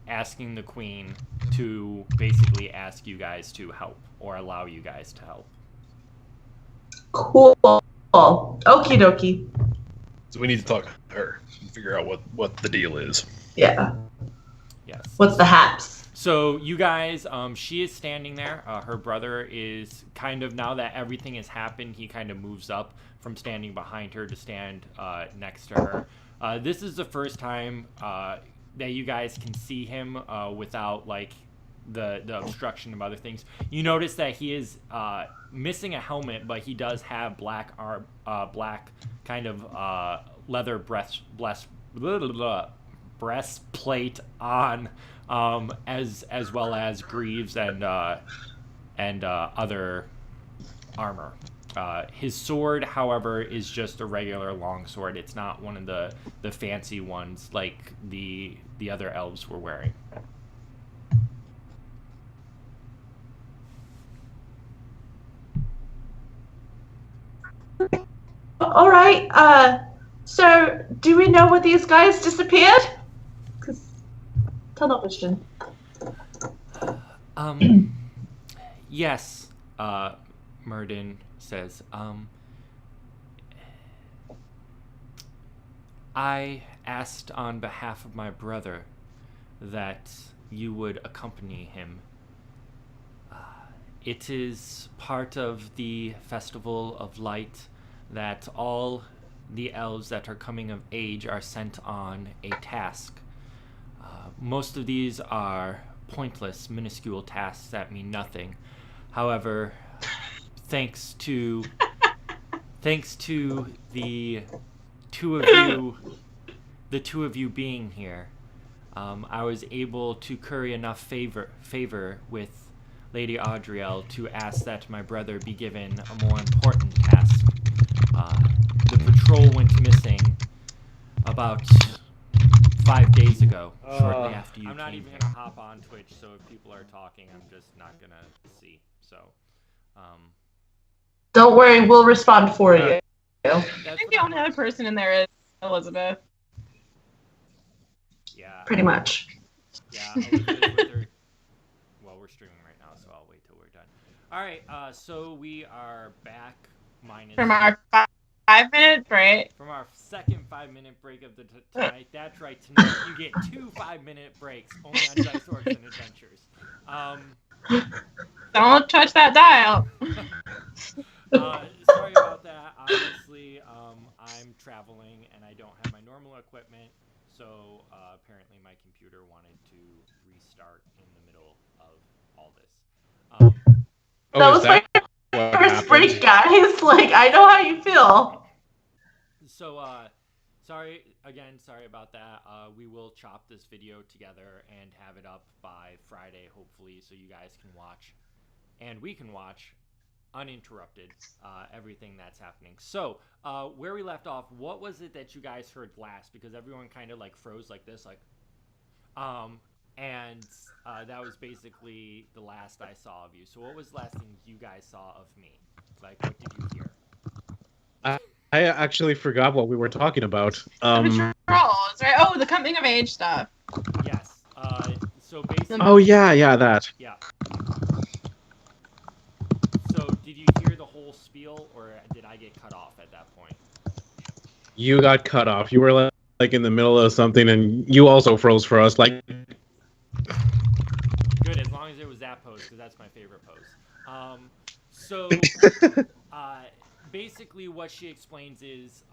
asking the queen to basically ask you guys to help or allow you guys to help. Cool. Okie dokie. So we need to talk to her and figure out what the deal is. Yeah. Yes. What's the haps? So you guys, she is standing there. Her brother is kind of, now that everything has happened, he kind of moves up from standing behind her to stand next to her. This is the first time that you guys can see him without like the obstruction of other things. You notice that he is missing a helmet, but he does have black kind of leather breastplate on, as well as greaves and other armor. His sword, however, is just a regular long sword. It's not one of the fancy ones like the other elves were wearing. All right. So, do we know where these guys disappeared? Television. Yes, Meriden says. I asked on behalf of my brother that you would accompany him. It is part of the Festival of Light that all the elves that are coming of age are sent on a task. Most of these are pointless, minuscule tasks that mean nothing. However, thanks to the two of you being here, I was able to curry enough favor with Lady Audriel to ask that my brother be given a more important task. The patrol went missing about 5 days ago, shortly after you came. I'm not even gonna hop on Twitch, so if people are talking, I'm just not gonna see. So, Don't worry, we'll respond for you. I think the only other person in there is Elizabeth. Yeah. Pretty much. Yeah. Elizabeth with her. Well, we're streaming right now, so I'll wait till we're done. All right. So we are back minus From our 5-minute break. from our second 5-minute break of the tonight. That's right. Tonight you get 2 5-minute breaks only on Dice Orcs and Adventures. Don't touch that dial. Sorry about that. Obviously, I'm traveling and I don't have my normal equipment, so apparently my computer wanted to restart in the middle of all this. That was my first break, guys. Like, I know how you feel. So, sorry about that. We will chop this video together and have it up by Friday, hopefully, so you guys can watch, and we can watch, uninterrupted, everything that's happening. So, where we left off, what was it that you guys heard last? Because everyone kind of, like, froze like this, like, and that was basically the last I saw of you. So what was the last thing you guys saw of me? Like, what did you hear? I actually forgot what we were talking about. Patrols, right? Oh, the coming of age stuff. Yes. So basically. Oh yeah, that. Yeah. So did you hear the whole spiel, or did I get cut off at that point? You got cut off. You were like in the middle of something, and you also froze for us. Like. Good, as long as it was that pose, because that's my favorite pose. Basically what she explains is,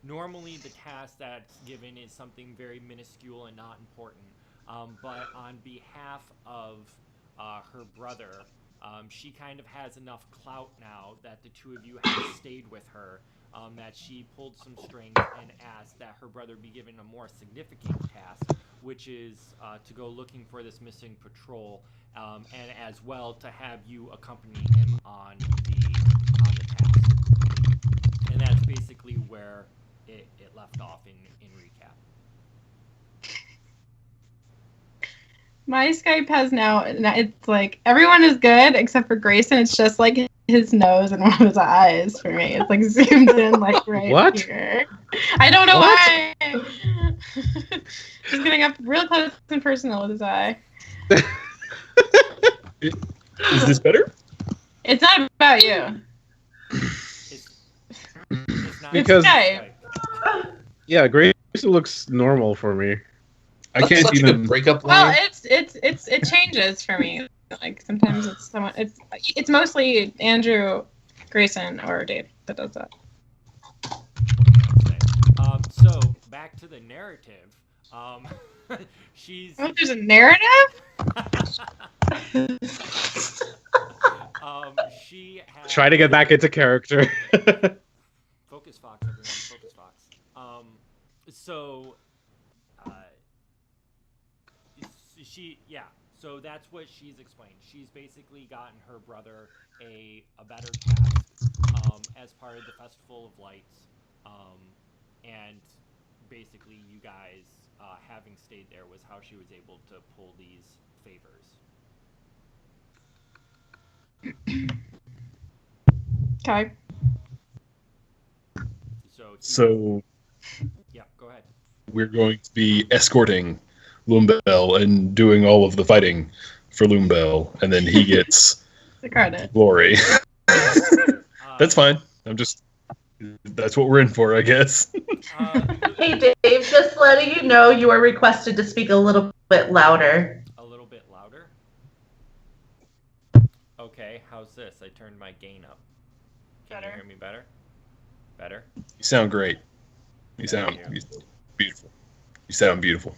normally the task that's given is something very minuscule and not important, but on behalf of her brother, she kind of has enough clout now that the two of you have stayed with her, that she pulled some strings and asked that her brother be given a more significant task, which is to go looking for this missing patrol, and as well to have you accompany him on the task. And that's basically where it left off in recap. My Skype has now, it's like, everyone is good except for Grayson. It's just like his nose and one of his eyes for me. It's like zoomed in like right here. I don't know why. He's getting up real close and personal with his eye. Is this better? It's not about you. It's not Because Skype. Yeah, Grayson looks normal for me. I can't Such a even good breakup Well, line. it changes for me. Like sometimes it's someone. It's mostly Andrew, Grayson, or Dave that does that. So back to the narrative. She's. Oh, there's a narrative. She has... Try to get back into character. Focus, Fox, everyone. Focus, Fox. So that's what she's explained. She's basically gotten her brother a better task as part of the Festival of Lights, and basically you guys having stayed there was how she was able to pull these favors. Okay. So yeah, go ahead. we're going to be escorting Loombell and doing all of the fighting for Loombell, and then he gets The credit. glory. That's fine. That's what we're in for, I guess. Hey, Dave, just letting you know you are requested to speak a little bit louder. A little bit louder? Okay, how's this? I turned my gain up. Can you hear me better? Better? You sound great. You sound beautiful. You sound beautiful.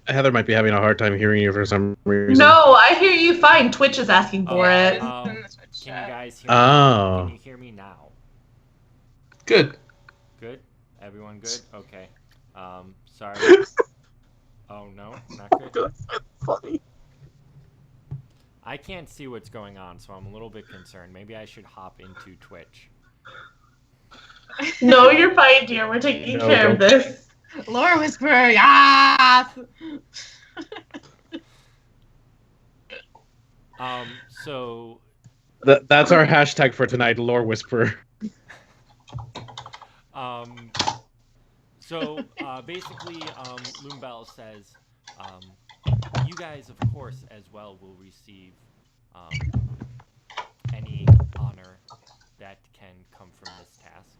Heather might be having a hard time hearing you for some reason. No, I hear you fine. Twitch is asking for it. Can you guys hear me? Oh. Can you hear me now? Good. Good? Everyone good? Okay. Sorry. Oh, no? Not good? That's funny. I can't see what's going on, so I'm a little bit concerned. Maybe I should hop into Twitch. No, you're fine, dear. We're taking care of this. Lore Whisperer, yes! So... That's our hashtag for tonight, Lore Whisperer. Basically, Loombell says, you guys, of course, as well, will receive any honor that can come from this task.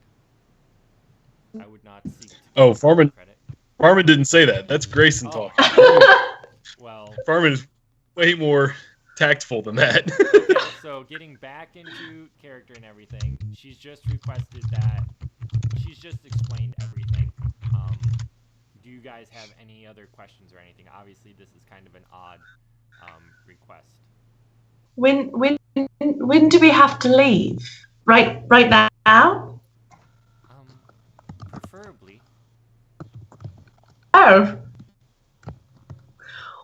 I would not seek to Oh, take Farmon. credit. Farmon didn't say that. That's Grayson Oh. talking. Well, Farmon is way more tactful than that. okay, so getting back into character and everything, she's just requested that. She's just explained everything. Do you guys have any other questions or anything? Obviously, this is kind of an odd request. When do we have to leave? Right now? Preferably. Oh.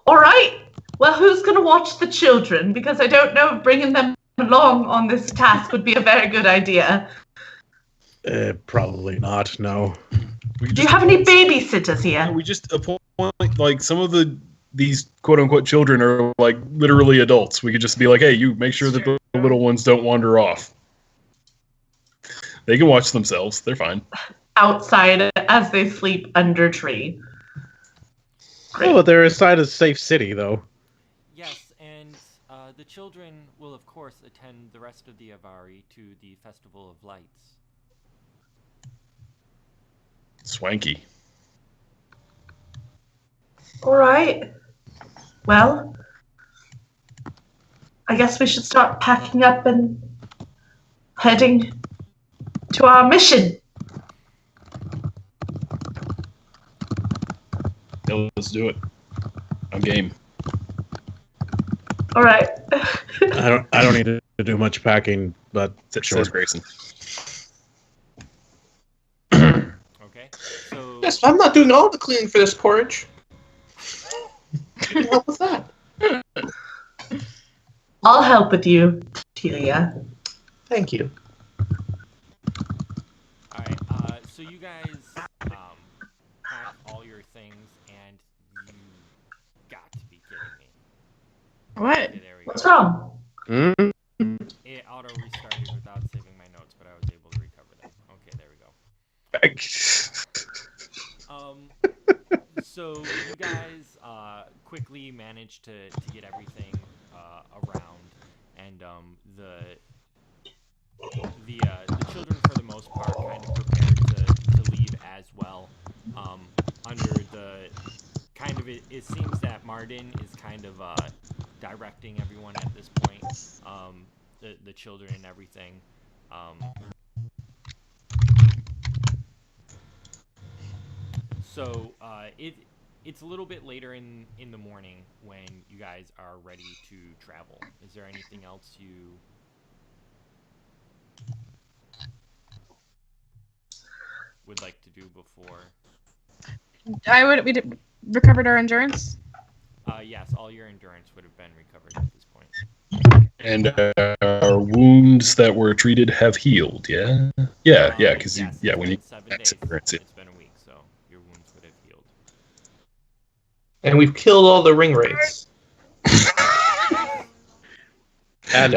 All right. Well, who's going to watch the children? Because I don't know if bringing them along on this task would be a very good idea. Probably not. No. Do you have any babysitters here? We just appoint like some of these quote unquote children are like literally adults. We could just be like, hey, you make sure that the little ones don't wander off. They can watch themselves. They're fine. Outside as they sleep under a tree. Great. Oh, they're inside a safe city, though. Yes, and the children will, of course, attend the rest of the Avari to the Festival of Lights. Swanky. All right. Well, I guess we should start packing up and heading to our mission. Yeah, let's do it. I'm game. All right. I don't need to do much packing, but sure. Says Grayson. Okay, so Yes, I'm not doing all the cleaning for this porridge. You can help with that. I'll help with you, Tealia. Thank you. all right. So you guys pack all your things, and you got to be kidding me. What? Okay, there we What's go. wrong? Mm? It auto restarted without saving my notes, but I was able to recover them. Okay, there we go. So you guys quickly managed to get everything around, and the children for the most part kind of prepared to leave as well. Under the kind of it seems that Martin is kind of directing everyone at this point. The children and everything. So it's a little bit later in the morning when you guys are ready to travel. Is there anything else you would like to do before? We recovered our endurance. Yes, all your endurance would have been recovered at this point. And our wounds that were treated have healed, yeah? Yeah, because yes, when you... it's been 7 days. Endurance, It's been a week, so your wounds would have healed. And we've killed all the ring wraiths. And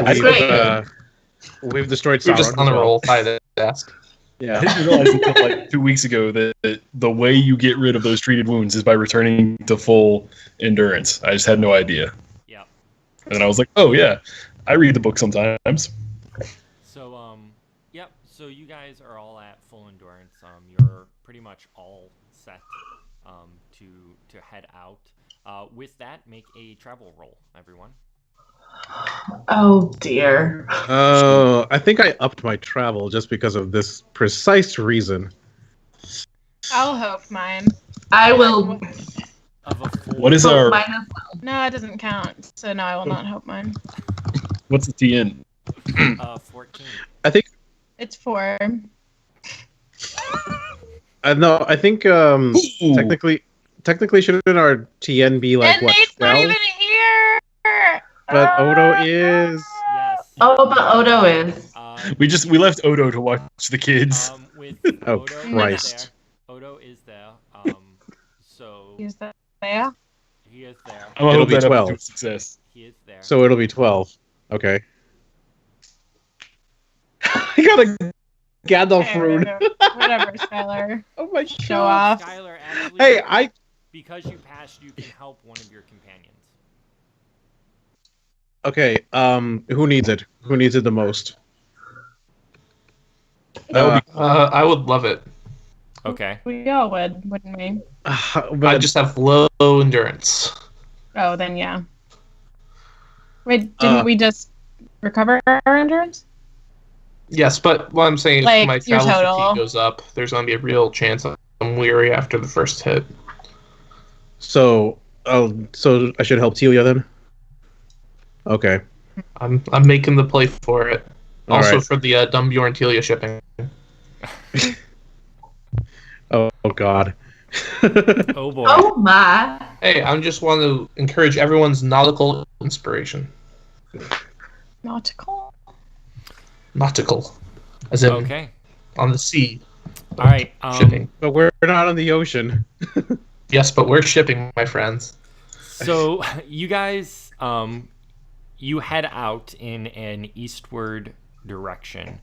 we've destroyed We're Sauron. just on a roll by the desk. I Yeah. didn't realize until like 2 weeks ago that the way you get rid of those treated wounds is by returning to full endurance. I just had no idea. Yep. And then I was like, oh yeah, I read the book sometimes. So yep. So you guys are all at full endurance. You're pretty much all set to head out. With that, make a travel roll, everyone. Oh dear. Oh, I think I upped my travel just because of this precise reason. I'll hope mine. I will. Of a 4. What is our... Mine as well. No, it doesn't count. So no, I will not hope mine. What's the TN? 14. I think It's 4. no. I think Ooh. technically shouldn't our TN be like And what? Nate's not 12? even here. But Odo is. Yes. Oh, but Odo is. We left Odo to watch the kids. With Oh, Odo Christ. Odo is there. So Is that there? he is there. I'm gonna It'll hope be that up 12. to a success. He is there. So it'll be 12. Okay. I got a Gandalf Okay, rune. whatever, Skyler. Oh my Show off. Skyler, actually, Hey, because you passed, you can help one of your companions. Okay. Who needs it? Who needs it the most? I would love it. Okay. We all would, wouldn't we? I but just have low endurance. Oh, then yeah. Wait, didn't we just recover our endurance? Yes, but what I'm saying is Like, my your travel total. fatigue goes up. There's going to be a real chance I'm weary after the first hit. so I should help Tealia then. Okay. I'm making the play for it. All Also right. for the Dunbeorn Tealia shipping. Oh God. Oh boy. Oh my. Hey, I just want to encourage everyone's nautical inspiration. Nautical? Nautical. As in Okay. on the sea. All right. Shipping. But we're not on the ocean. Yes, but we're shipping, my friends. So you guys, you head out in an eastward direction.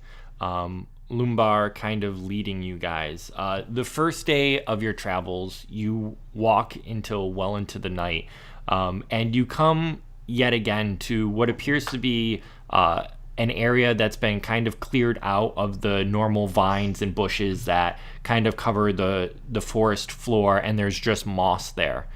Lumbar kind of leading you guys. The first day of your travels, you walk until well into the night, and you come yet again to what appears to be an area that's been kind of cleared out of the normal vines and bushes that kind of cover the forest floor, and there's just moss there.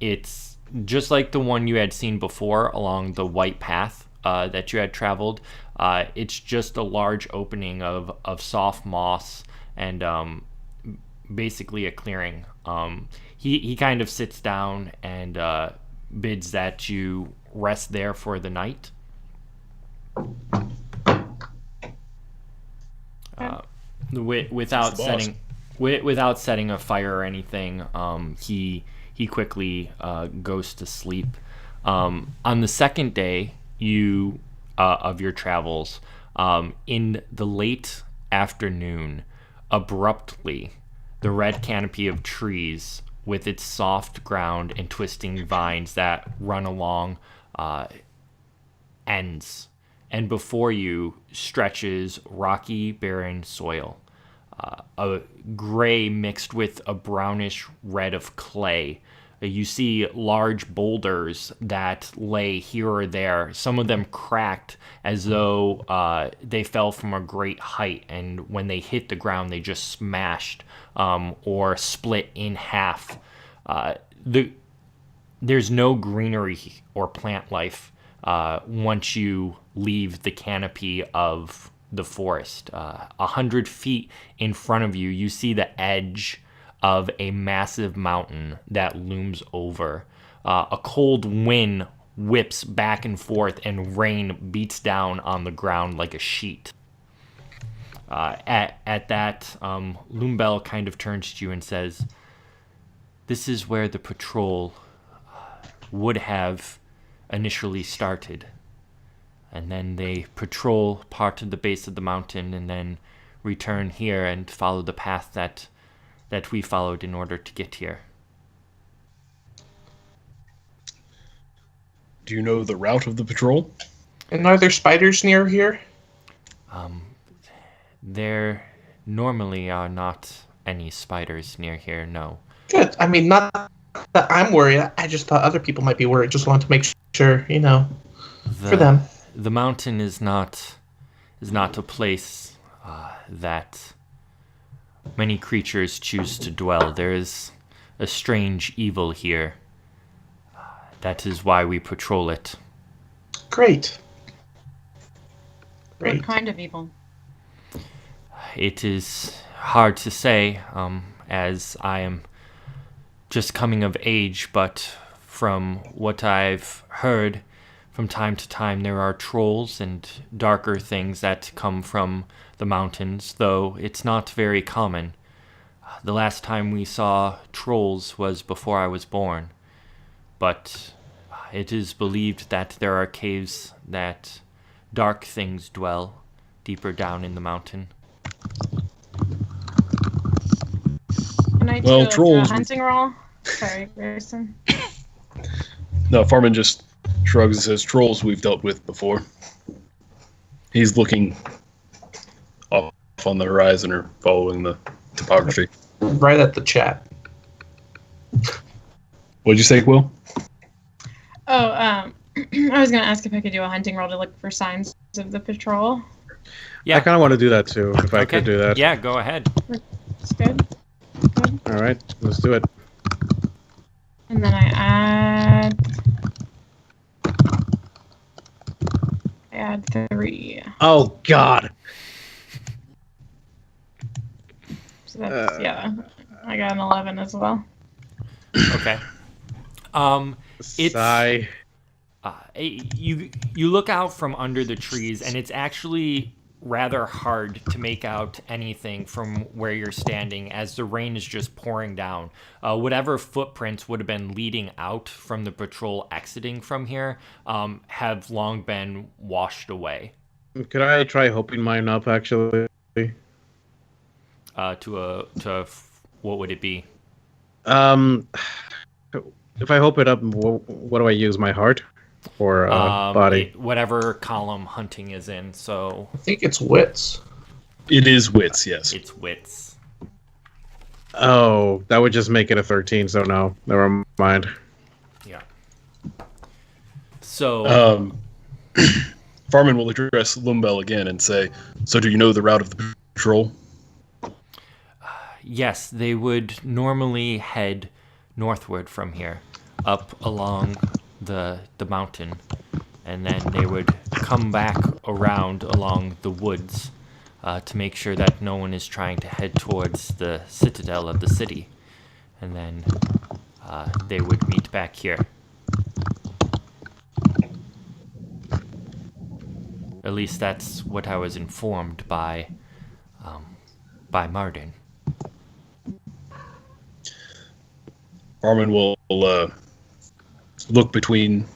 It's just like the one you had seen before along the white path that you had traveled. It's just a large opening of soft moss and basically a clearing. He kind of sits down and bids that you rest there for the night. Without setting a fire or anything, he quickly goes to sleep. On the second day of your travels, in the late afternoon, abruptly, the red canopy of trees with its soft ground and twisting vines that run along ends, and before you stretches rocky, barren soil, a gray mixed with a brownish red of clay. You see large boulders that lay here or there, some of them cracked as though they fell from a great height, and when they hit the ground, they just smashed or split in half. There's no greenery or plant life once you leave the canopy of the forest. 100 feet in front of you, you see the edge of a massive mountain that looms over. A cold wind whips back and forth, and rain beats down on the ground like a sheet. At that, Lumbel kind of turns to you and says, "This is where the patrol would have initially started. And then they patrol part of the base of the mountain and then return here and follow the path that we followed in order to get here." Do you know the route of the patrol? And are there spiders near here? There normally are not any spiders near here, no. Good. I mean, not that I'm worried. I just thought other people might be worried. Just wanted to make sure, for them. The mountain is not a place that many creatures choose to dwell. There is a strange evil here. That is why we patrol it. Great. What kind of evil? It is hard to say, as I am just coming of age, but from what I've heard, from time to time there are trolls and darker things that come from the mountains, though it's not very common. The last time we saw trolls was before I was born, but it is believed that there are caves that dark things dwell deeper down in the mountain. Can I Well, do a trolls- hunting roll? Sorry, Grayson. No, Farmon just shrugs and says, "Trolls we've dealt with before." He's looking off on the horizon or following the topography. Right at the chat. What'd you say, Quill? Oh, I was going to ask if I could do a hunting roll to look for signs of the patrol. Yeah. I kind of want to do that too, if I Okay. could do that. Yeah, go ahead. It's good. Good. All right, let's do it. And then I add 3. Oh God. So that's yeah. I got an 11 as well. Okay. It's Sigh. you look out from under the trees, and it's actually rather hard to make out anything from where you're standing, as the rain is just pouring down. Whatever footprints would have been leading out from the patrol exiting from here have long been washed away. Could I try hoping mine up, actually? What would it be? If I hope it up, what do I use? My heart or body? Whatever column hunting is in. So I think it's wits. It is wits, yes. it's wits. Oh, that would just make it a 13. So no, never mind. Yeah. So Farmon will address Lumbel again and say, "So do you know the route of the patrol?" yes, they would normally head northward from here, up along the mountain, and then they would come back around along the woods to make sure that no one is trying to head towards the citadel of the city, and then they would meet back here. At least that's what I was informed by Martin. Farmon will look between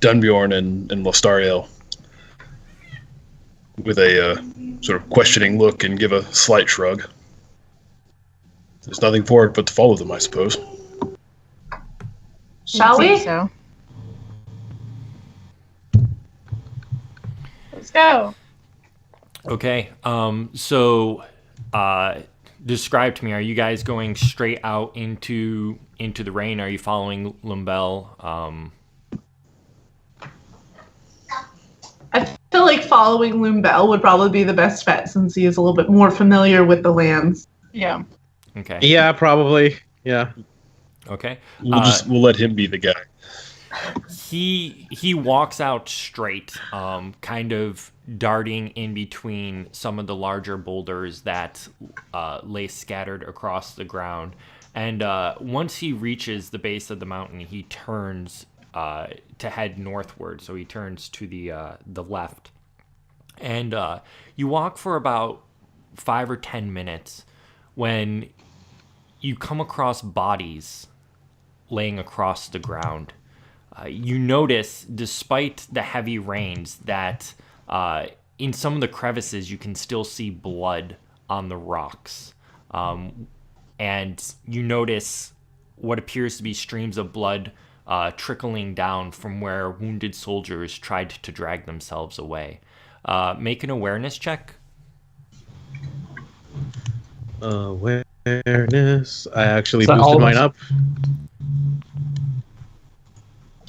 Dunbeorn and Lostariel with a sort of questioning look and give a slight shrug. There's nothing for it but to follow them, I suppose. Shall I think we? So. Let's go. Okay, so describe to me, are you guys going straight out into the rain? Are you following Lumbel? I feel like following Lumbel would probably be the best bet since he is a little bit more familiar with the lands. Yeah. Okay. Yeah, probably. Yeah. Okay. We'll let him be the guy. He walks out straight, kind of darting in between some of the larger boulders that lay scattered across the ground. And once he reaches the base of the mountain, he turns to head northward. So he turns to the left. And you walk for about 5 or 10 minutes when you come across bodies laying across the ground. You notice, despite the heavy rains, that in some of the crevices you can still see blood on the rocks. And you notice what appears to be streams of blood trickling down from where wounded soldiers tried to drag themselves away. Make an awareness check. Awareness. I actually Is that boosted all mine of us? up.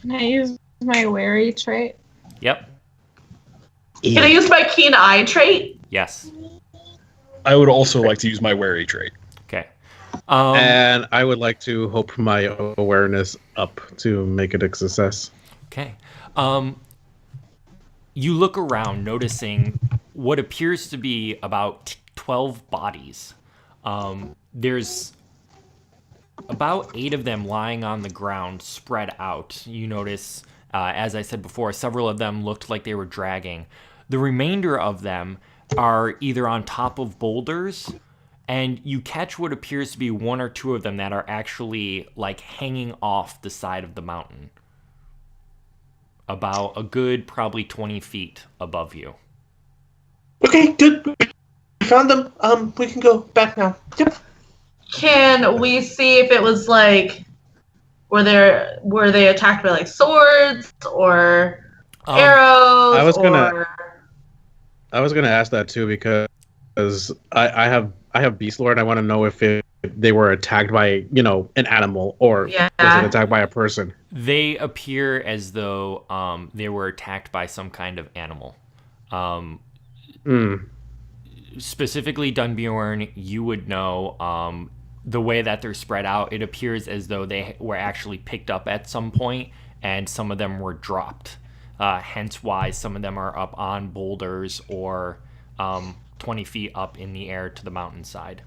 Can I use my wary trait? Yep. Can I use my keen eye trait? Yes. I would also like to use my wary trait. Okay. And I would like to hope my awareness up to make it a success. Okay. You look around, noticing what appears to be about 12 bodies. There's about 8 of them lying on the ground, spread out. You notice, as I said before, several of them looked like they were dragging. The remainder of them are either on top of boulders, and you catch what appears to be 1 or 2 of them that are actually like hanging off the side of the mountain. About a good probably 20 feet above you. Okay, good. We found them. We can go back now. Yep. Can we see if it was like were they attacked by like swords or arrows? I was gonna- or... I was gonna ask that too because I have Beast Lord. And I want to know if they were attacked by an animal or was it attacked by a person. They appear as though they were attacked by some kind of animal. Specifically Dunbeorn, you would know the way that they're spread out, it appears as though they were actually picked up at some point and some of them were dropped. Hence why some of them are up on boulders or 20 feet up in the air to the mountainside.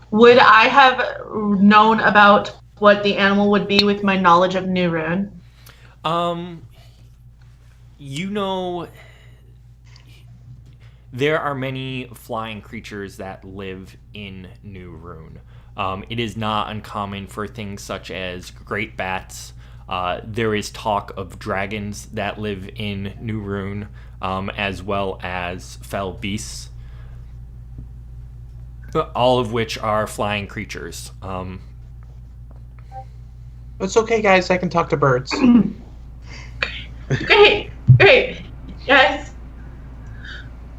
Would I have known about what the animal would be with my knowledge of New Rune? You know, there are many flying creatures that live in New Rune. It is not uncommon for things such as great bats. There is talk of dragons that live in New Rune, as well as fell beasts, all of which are flying creatures. It's okay, guys. I can talk to birds. Great, guys.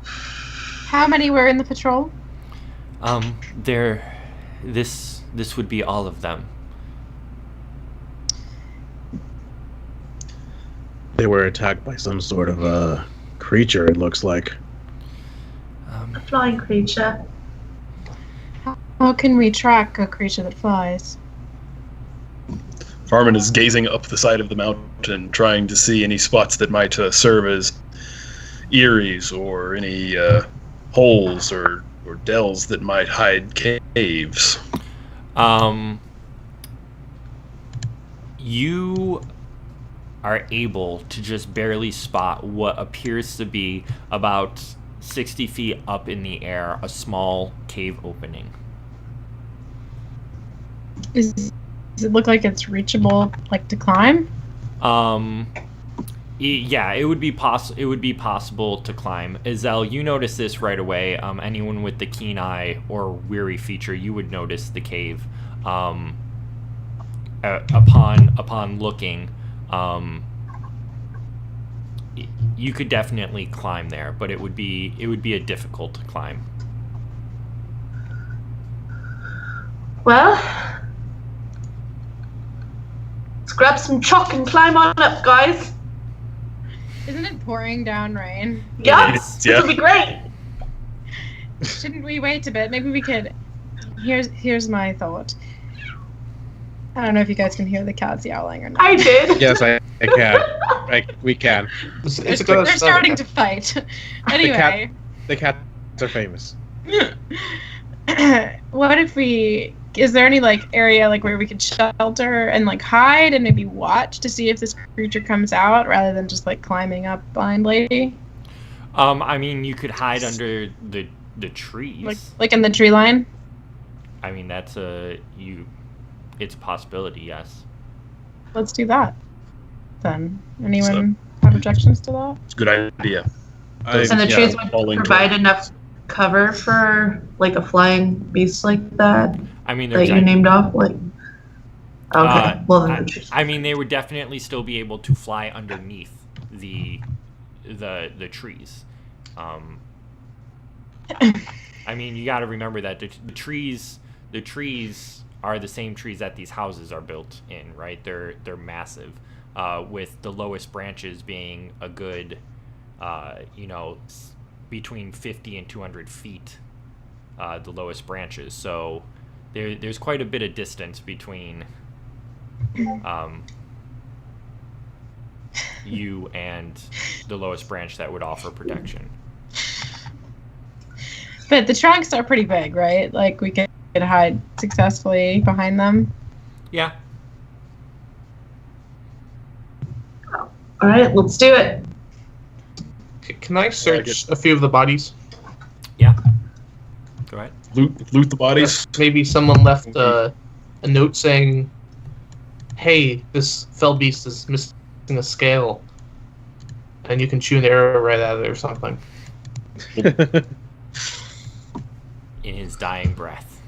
How many were in the patrol? This would be all of them. They were attacked by some sort of creature, it looks like. A flying creature. How can we track a creature that flies? Farmon is gazing up the side of the mountain, trying to see any spots that might serve as eyries or any holes or dells that might hide caves. You are able to just barely spot what appears to be about 60 feet up in the air, a small cave opening. Does it look like it's reachable, like to climb? Yeah, it would be possible to climb. Issel, you notice this right away. Anyone with the keen eye or weary feature, you would notice the cave. Upon looking, you could definitely climb there, but it would be a difficult climb. Well, let's grab some chalk and climb on up, guys. Isn't it pouring down rain? Yeah, this would be great. Shouldn't we wait a bit? Maybe we could. Here's my thought. I don't know if you guys can hear the cats yowling or not. I did. Yes, I can. We can. They're starting to fight. Anyway. The cats are famous. What if is there any area where we could shelter and hide and maybe watch to see if this creature comes out rather than just climbing up blindly? I mean, you could hide under the trees. Like in the tree line? I mean, it's a possibility, yes. Let's do that then. Anyone have objections to that? It's a good idea. And the trees would provide enough cover for a flying beast like that? I mean, that you named off? Okay. Well, then I mean, they would definitely still be able to fly underneath the trees. I mean, you got to remember that the trees are the same trees that these houses are built in, right? They're massive, with the lowest branches being a good, between 50 and 200 feet, the lowest branches. So there's quite a bit of distance between you and the lowest branch that would offer protection. But the trunks are pretty big, right? We could hide successfully behind them. Yeah. All right, let's do it. Can I search a few of the bodies? Yeah. Go ahead. Loot the bodies. Maybe someone left a note saying, "Hey, this fell beast is missing a scale," and you can shoot an arrow right at it or something. In his dying breath.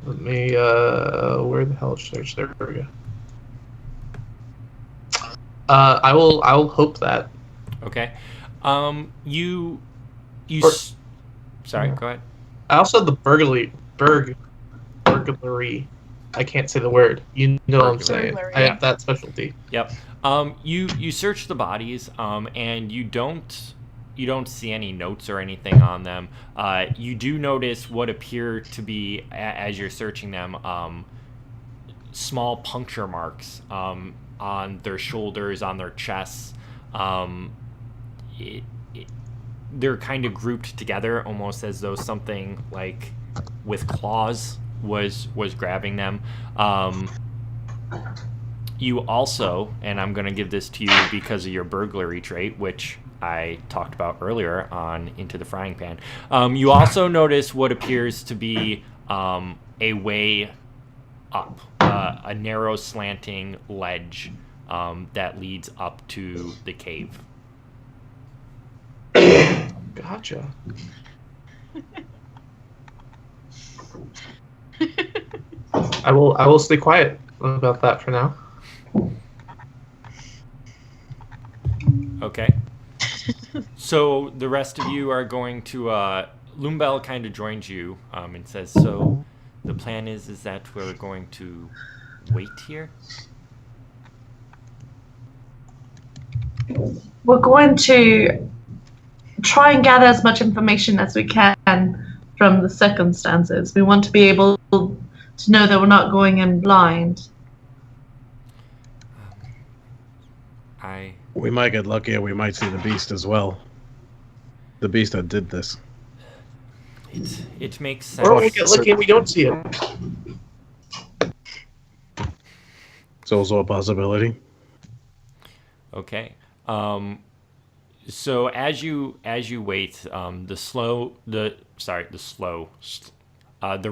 Let me. Where the hell should I search? There we go. I will hope that. Okay. Sorry, go ahead. I also have the burglary I can't say the word. You know what I'm saying. Burglary. I have that specialty. Yep. You search the bodies, and you don't see any notes or anything on them. You do notice what appear to be, as you're searching them, small puncture marks on their shoulders, on their chests. They're kind of grouped together, almost as though something like with claws was grabbing them. You also, and I'm going to give this to you because of your burglary trait, which I talked about earlier on Into the Frying Pan. You also notice what appears to be a way up, a narrow slanting ledge that leads up to the cave. Gotcha. I will stay quiet about that for now. Okay. So the rest of you are going to Lumbel kind of joins you and says, so the plan is that we're going to wait here? We're going to try and gather as much information as we can from the circumstances. We want to be able to know that we're not going in blind. We might get lucky and we might see the beast as well. The beast that did this. It makes sense. Or we get lucky and we don't see it. It's also a possibility. Okay. So as you wait, the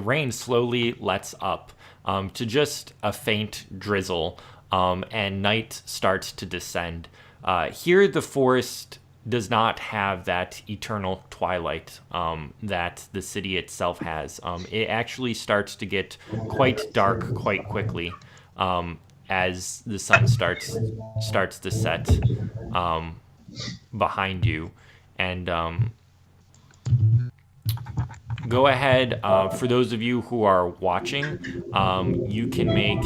rain slowly lets up to just a faint drizzle, and night starts to descend. Here, the forest does not have that eternal twilight that the city itself has. It actually starts to get quite dark quite quickly as the sun starts to set behind you. And go ahead, for those of you who are watching, you can make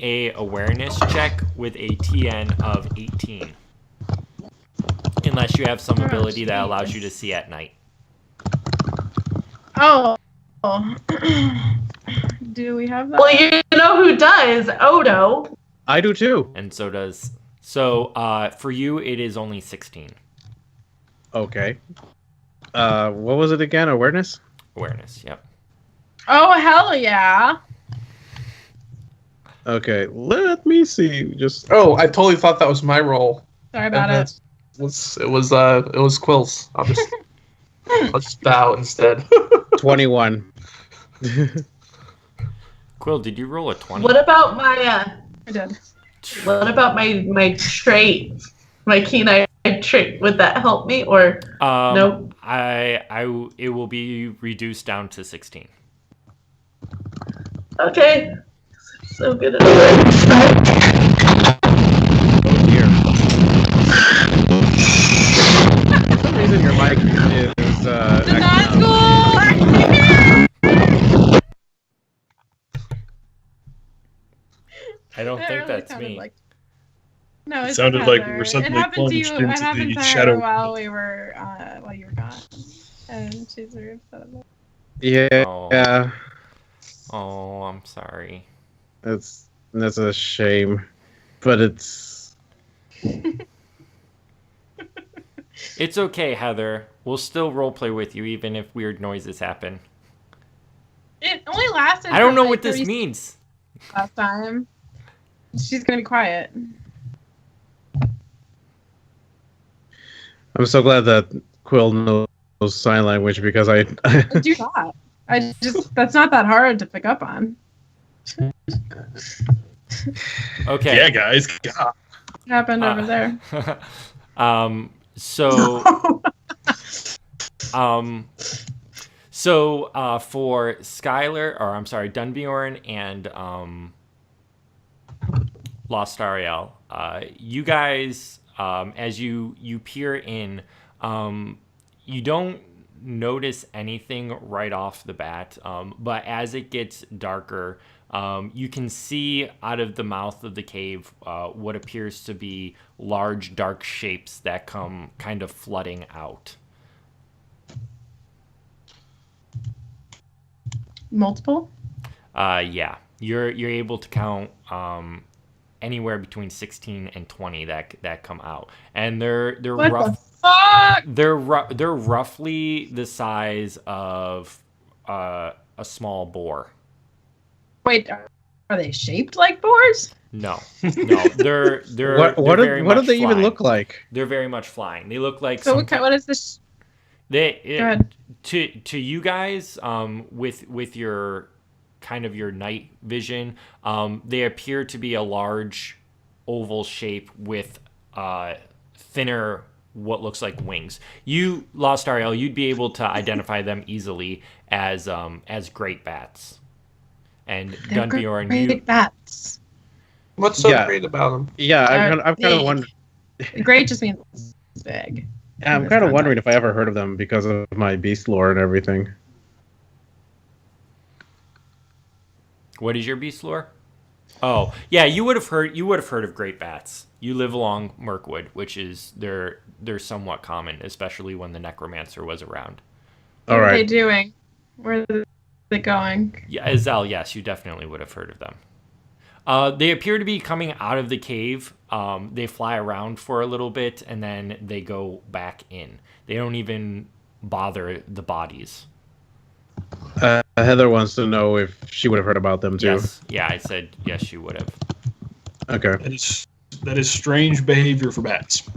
a awareness check with a TN of 18, unless you have some ability that allows you to see at night. Oh. Do we have that? Well, you know who does? Odo. I do too. And so does. So for you, it is only 16. Okay. What was it again? Awareness? Awareness, yep. Oh, hell yeah. Okay, let me see. Just Oh, I totally thought that was my role. Sorry about it. It was Quill's. I'll just bow instead. 21. Quill, did you roll a 20? What about my I did. What about my trait, my keen-eye trait? Would that help me, or nope? It will be reduced down to 16. Okay. So good at it. Oh dear. For some reason your mic is Not cool! I don't think that's me. No, It it's sounded Heather. like we were suddenly It happened to you. plunged It into happened the to her shadow. while you were gone, and she's very upset about it. Yeah. Oh. Yeah. Oh, I'm sorry. That's a shame. But it's It's okay, Heather. We'll still roleplay with you even if weird noises happen. It only lasted. I don't for, know like, what this 30 means. Last time. She's gonna be quiet. I'm so glad that Quill knows sign language because I I do not. That's not that hard to pick up on. Okay. Yeah, guys. God. What happened over there? For Skyler, or I'm sorry, Dunbeorn and Lostariel, you guys, as you peer in, you don't notice anything right off the bat, but as it gets darker, you can see out of the mouth of the cave what appears to be large dark shapes that come kind of flooding out. Multiple? Yeah, you're able to count anywhere between 16 and 20 that come out, and they're What rough. the fuck? They're roughly the size of a small boar. Wait, are they shaped like boars? No, they're What very do much they even flying. look like? They're very much flying. They look like So what is this? Go ahead. To you guys, with your kind of your night vision, they appear to be a large oval shape with thinner, what looks like wings. You, Lostariel, you'd be able to identify them easily as great bats. And They're Dunbeorn, great bats. What's so Yeah. great about them? Yeah, I'm kind of Big. wondering. Great just means big. I'm kind of wondering if I ever heard of them because of my beast lore and everything. What is your beast lore? Oh, yeah, you would have heard of great bats. You live along Mirkwood, which is they're somewhat common, especially when the necromancer was around. What All are they right. doing? Where are they going? Yeah, Issel, yes, you definitely would have heard of them. They appear to be coming out of the cave. They fly around for a little bit, and then they go back in. They don't even bother the bodies. Heather wants to know if she would have heard about them too. Yes, yeah, I said yes, she would have. Okay. That is strange behavior for bats.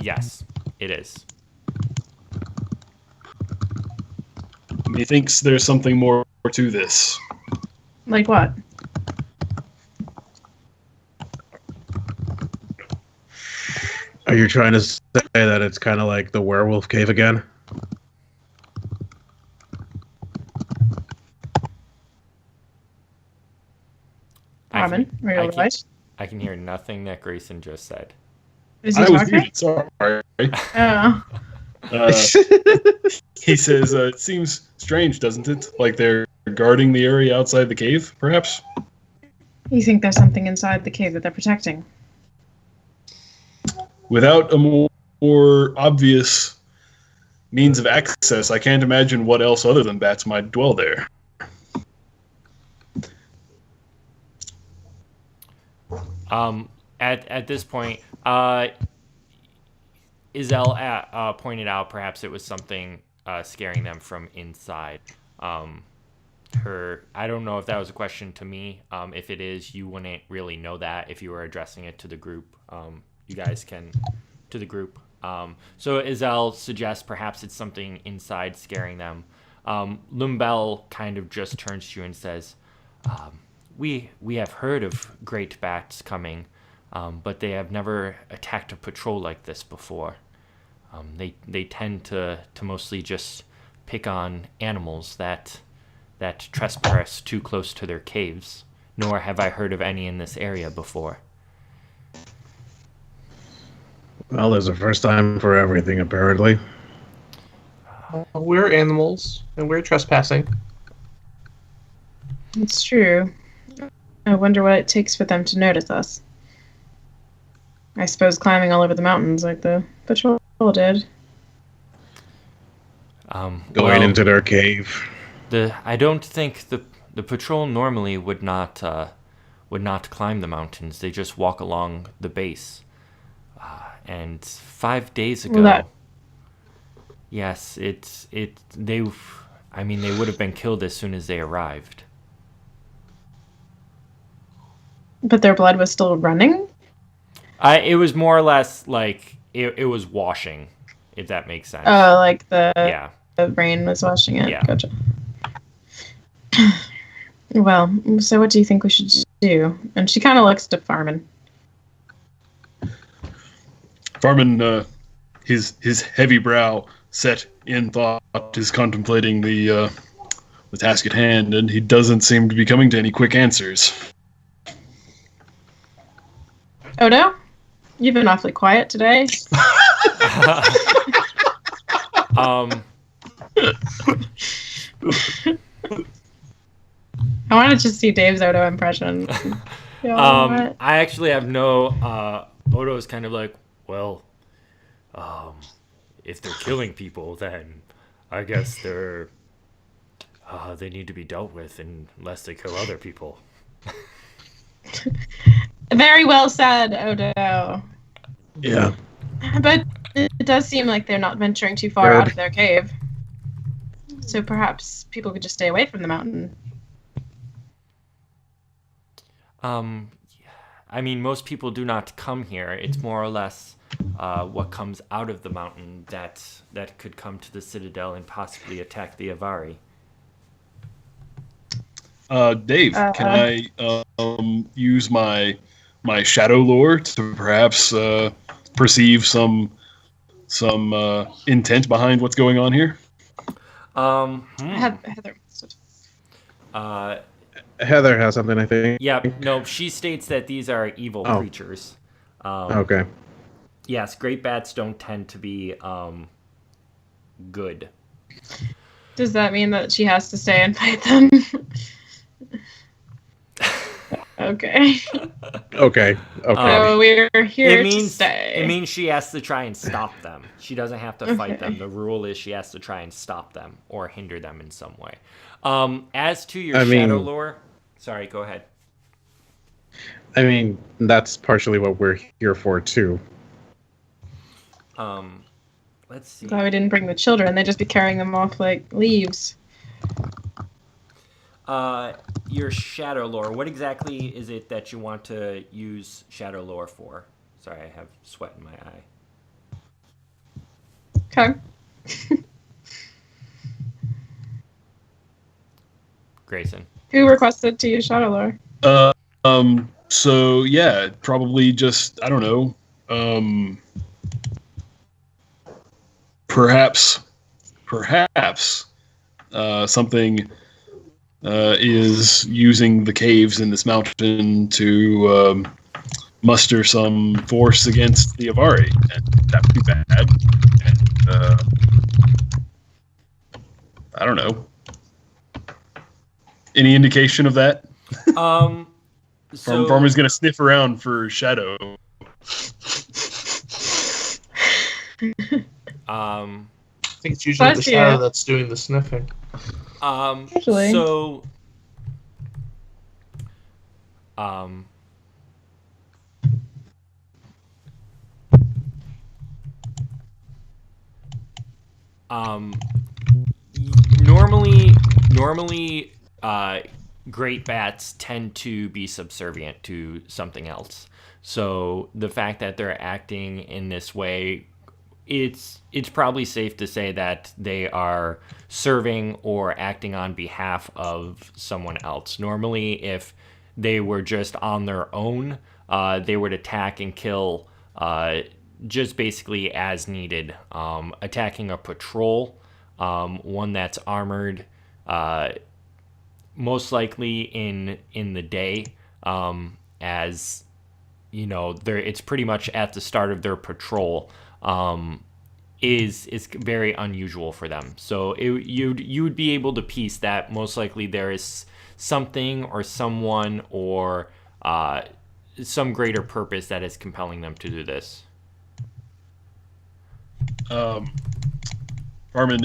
Yes, it is. Methinks there's something more to this. Like what? Are you trying to say that it's kind of like the werewolf cave again? Farmon, are you alright? I can hear nothing that Grayson just said. Is he I was talking? muted, sorry. Oh. He says, it seems strange, doesn't it? Like they're guarding the area outside the cave, perhaps? You think there's something inside the cave that they're protecting? Without a more obvious means of access, I can't imagine what else other than bats might dwell there. At this point, Issel pointed out perhaps it was something scaring them from inside. I don't know if that was a question to me. If it is, you wouldn't really know that if you were addressing it to the group. You guys can to the group. So Issel suggests perhaps it's something inside scaring them. Lumbel kind of just turns to you and says, We have heard of great bats coming, but they have never attacked a patrol like this before. They tend to mostly just pick on animals that trespass too close to their caves, nor have I heard of any in this area before. Well, there's a first time for everything, apparently. We're animals, and we're trespassing. It's true. I wonder what it takes for them to notice us. I suppose climbing all over the mountains like the patrol did. Going into their cave. I don't think the patrol normally would not climb the mountains. They just walk along the base. And 5 days ago, yes, they would have been killed as soon as they arrived. But their blood was still running? It was more or less like it was washing, if that makes sense. Oh, like the rain was washing it? Yeah. Gotcha. Well, so what do you think we should do? And she kind of looks to Farmon. Farmon, his heavy brow set in thought, is contemplating the task at hand, and he doesn't seem to be coming to any quick answers. Oh no? You've been awfully quiet today. I wanted to see Dave's Odo impression. I actually have no. Odo's kind of like, well, if they're killing people, then I guess they need to be dealt with unless they kill other people. Very well said, Odo. Yeah. But it does seem like they're not venturing too far out of their cave. So perhaps people could just stay away from the mountain. I mean, most people do not come here. It's more or less what comes out of the mountain that could come to the Citadel and possibly attack the Avari. Dave, can I use my shadow lore to perhaps perceive some intent behind what's going on here? Heather. Heather has something, I think. Yeah, no, she states that these are evil creatures. Okay. Yes, great bats don't tend to be good. Does that mean that she has to stay and fight them? Okay. Okay. So we're here to stay. It means she has to try and stop them. She doesn't have to fight them. The rule is she has to try and stop them or hinder them in some way. As to your shadow lore... Sorry, go ahead. I mean, that's partially what we're here for, too. Let's see. Glad we didn't bring the children. They'd just be carrying them off like leaves. Your shadow lore. What exactly is it that you want to use shadow lore for? Sorry, I have sweat in my eye. Okay. Grayson. Who requested to use shadow lore? So yeah, probably just, I don't know. Perhaps something is using the caves in this mountain to muster some force against the Avari, and that would be bad. And I don't know. Any indication of that? Farmer's gonna sniff around for shadow. I think it's usually the shadow that's doing the sniffing. Usually. So, normally, great bats tend to be subservient to something else. So the fact that they're acting in this way, it's probably safe to say that they are serving or acting on behalf of someone else. Normally, if they were just on their own, they would attack and kill just basically as needed. Attacking a patrol, one that's armored, most likely in the day, as you know, it's pretty much at the start of their patrol, is very unusual for them. So you would be able to piece that most likely there is something or someone or some greater purpose that is compelling them to do this. Farmon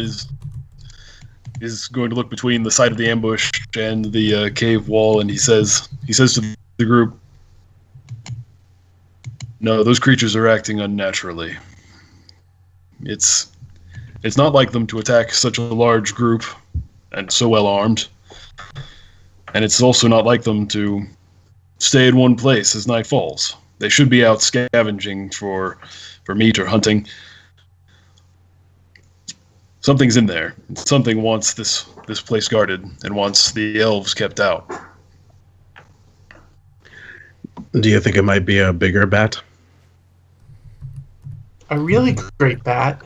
is going to look between the side of the ambush and the cave wall, and he says to the group, "No, those creatures are acting unnaturally. It's not like them to attack such a large group and so well armed, and it's also not like them to stay in one place as night falls. They should be out scavenging for meat or hunting. Something's in there. Something wants this place guarded and wants the elves kept out." Do you think it might be a bigger bat? A really great bat.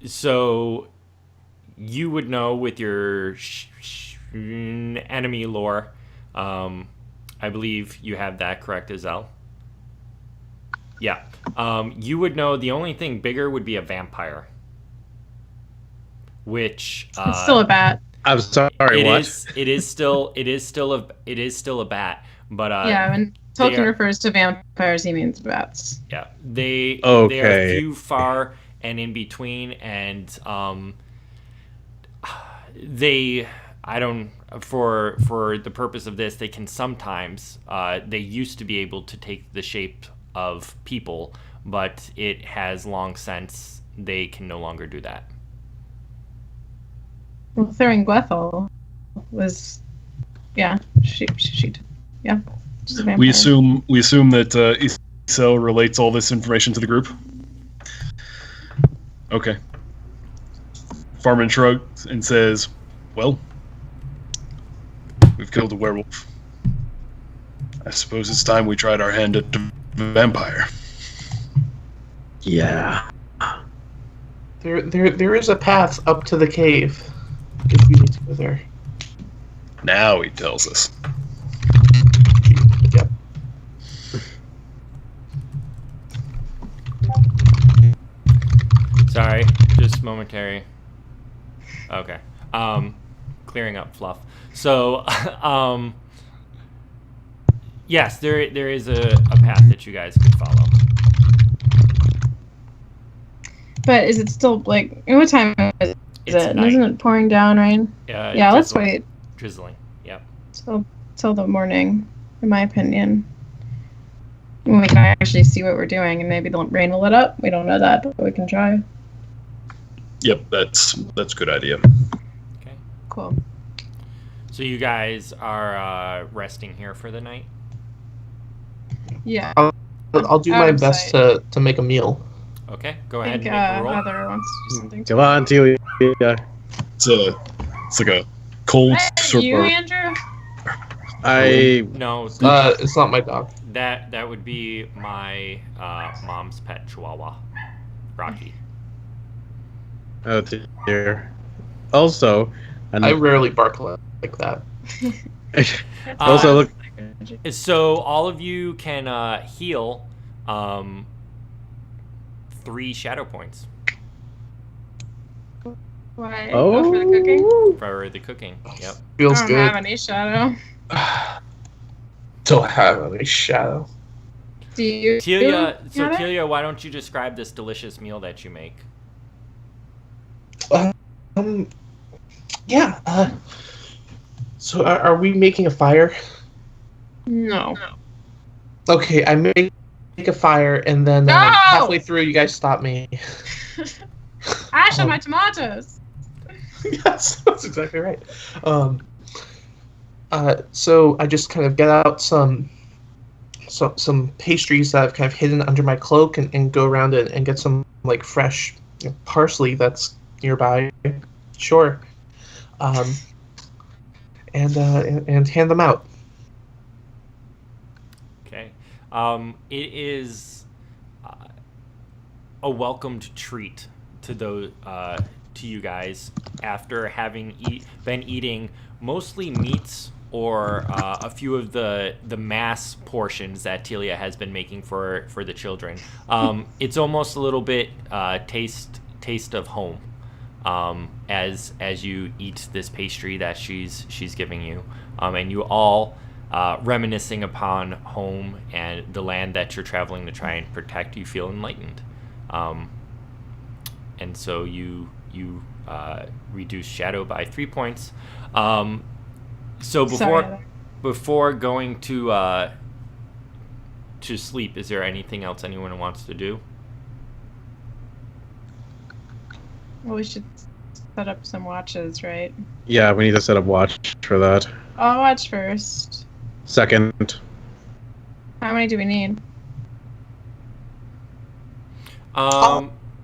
So you would know with your enemy lore. I believe you have that correct, Issel? Yeah. You would know the only thing bigger would be a vampire. Which it's still a bat. I'm sorry. What? It is still a bat, but yeah, when Tolkien are- refers to vampires, he means bats. yeah, they Okay. are few, far, and in between, and they for the purpose of this, they can sometimes they used to be able to take the shape of people, but it has long since they can no longer do that. Well, Thuringwethel was, yeah, she yeah. She's a vampire. We assume that Issel relates all this information to the group. Okay. Farmon shrugs and says, "Well, we've killed a werewolf. I suppose it's time we tried our hand at the vampire." Yeah. There is a path up to the cave if we need to go there. Now he tells us. Yep. Sorry, just momentary. Okay. Clearing up fluff. So, yes, there is a path that you guys can follow. But is it still like what time is It's it? night. Isn't it pouring down rain? Yeah, let's wait Drizzling. Yep. till the morning, in my opinion. When we can actually see what we're doing, and maybe the rain will let up. We don't know that, but we can try. Yep, that's a good idea. Okay. Cool. So you guys are resting here for the night? Yeah. I'll do Out my of best sight. to make a meal. Okay, go I ahead think and make a roll. Heather wants to do something. Come on, Tealia. It's like a cold Hey, sort you, of. Andrew? I No, It's not my dog. that would be my mom's pet chihuahua, Rocky. oh dear. Also, and I rarely bark like that. also look. So all of you can heal 3 shadow points Why? Oh. Go for the cooking? for the cooking. Yep. Feels I don't good. have any shadow. Don't have any shadow. Do you? Tealia, so Heather? Tealia, why don't you describe this delicious meal that you make? Yeah. So are we making a fire? No. Okay, I make a fire, and then No! halfway through, you guys stop me. Ash on my tomatoes. Yes, that's exactly right. So I just kind of get out some pastries that I've kind of hidden under my cloak, and go around and get some like fresh parsley that's nearby. Sure. And hand them out. Okay. It is a welcomed treat to those to you guys after having been eating mostly meats or a few of the mass portions that Tealia has been making for the children. It's almost a little bit taste of home as you eat this pastry that she's giving you, and you all reminiscing upon home and the land that you're traveling to try and protect. You feel enlightened, and so you reduce shadow by 3 points. So before going to sleep, is there anything else anyone wants to do? Well, we should set up some watches, right? Yeah, we need to set up watch for that. I'll watch first. Second. How many do we need?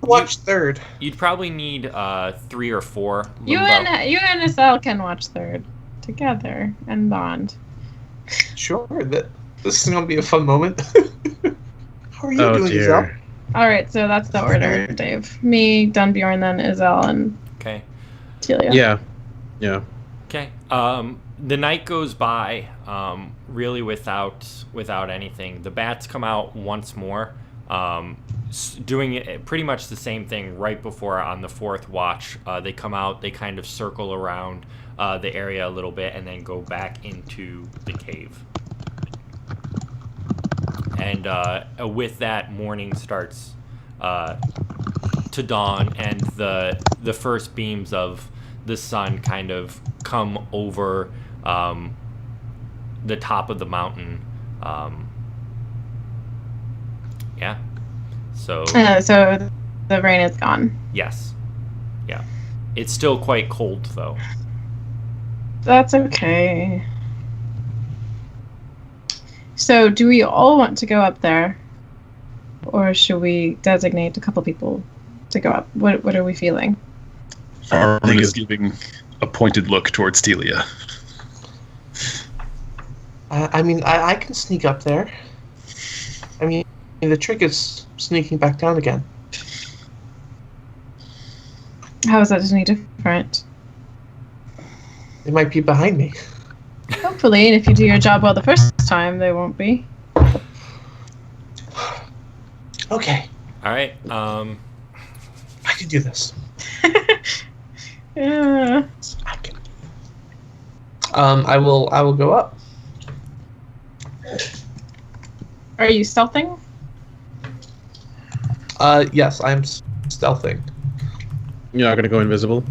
Watch third. You'd probably need 3 or 4. You and Issel can watch third together and bond. Sure. This is gonna be a fun moment. How are you Oh doing, dear. Issel? All right, so that's the order, Dave. Me, Dunbeorn, then Issel, and Okay. Tealia. Yeah. Okay. The night goes by really without anything. The bats come out once more, doing it pretty much the same thing right before on the fourth watch. They come out, they kind of circle around the area a little bit, and then go back into the cave. And with that, morning starts to dawn, and the first beams of the sun kind of come over the top of the mountain. Yeah. So the rain is gone. Yes. Yeah. It's still quite cold, though. That's okay. So, do we all want to go up there? Or should we designate a couple people to go up? What are we feeling? Farmon is giving a pointed look towards Tealia. I mean, I can sneak up there. I mean, the trick is sneaking back down again. How is that any different? They might be behind me. Hopefully, and if you do your job well the first time, they won't be. Okay. All right. I can do this. Yeah. I can. I will go up. Are you stealthing? Yes, I'm stealthing. You're not gonna go invisible?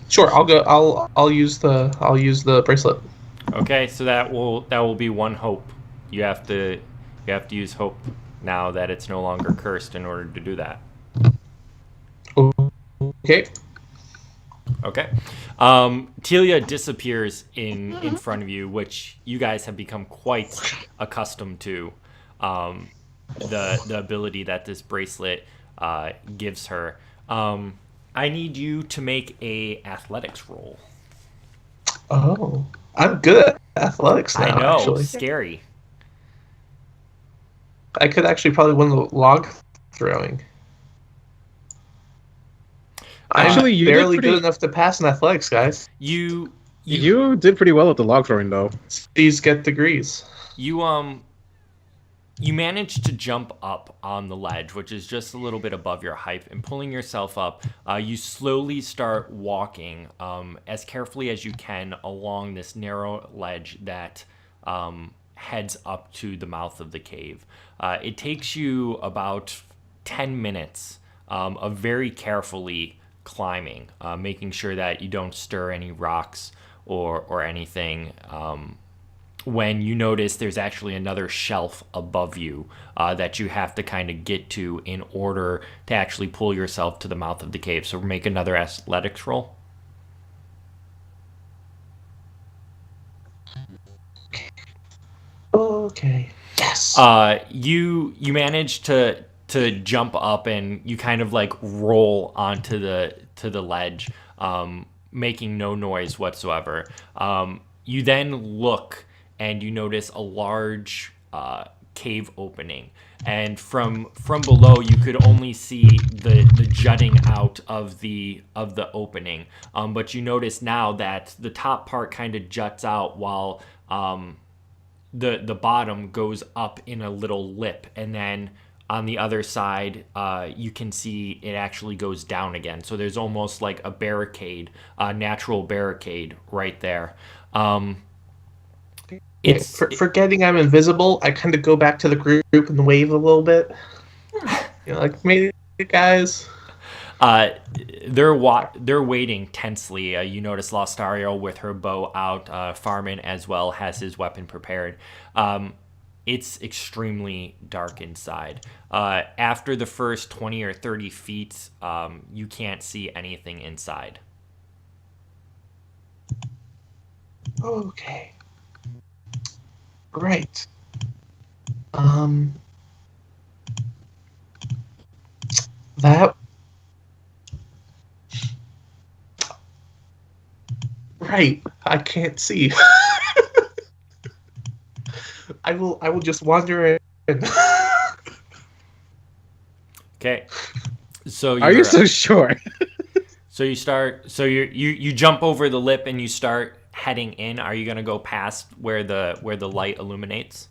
Sure, I'll go. I'll use the bracelet. Okay, so that will be one hope. You have to use hope now that it's no longer cursed in order to do that. Okay. Okay. Tealia disappears in front of you, which you guys have become quite accustomed to. The ability that this bracelet gives her. I need you to make a athletics roll. Oh, I'm good at athletics now. I know, actually. scary. I could actually probably win the log throwing. Actually, I'm you barely did pretty... good enough to pass in athletics, guys. You did pretty well at the log throwing, though. These get degrees. You managed to jump up on the ledge, which is just a little bit above your height, and pulling yourself up, you slowly start walking as carefully as you can along this narrow ledge that heads up to the mouth of the cave. It takes you about 10 minutes of very carefully climbing, making sure that you don't stir any rocks or anything. When you notice there's actually another shelf above you that you have to kind of get to in order to actually pull yourself to the mouth of the cave. So make another athletics roll. Okay. Yes. You manage to jump up and you kind of like roll onto the ledge, making no noise whatsoever. You then look and you notice a large cave opening, and from below you could only see the jutting out of the opening. But you notice now that the top part kind of juts out while the bottom goes up in a little lip, and then on the other side you can see it actually goes down again. So there's almost like a barricade, a natural barricade right there. It's forgetting I'm invisible. I kind of go back to the group and wave a little bit. You know, like, maybe guys. They're waiting tensely. You notice Lostariel with her bow out. Farmon as well has his weapon prepared. It's extremely dark inside. After the first 20 or 30 feet, you can't see anything inside. Okay. Right. That. Right. I can't see. I will just wander in. Okay. So are you so sure? So you start. So you jump over the lip and you start heading in? Are you going to go past where the light illuminates?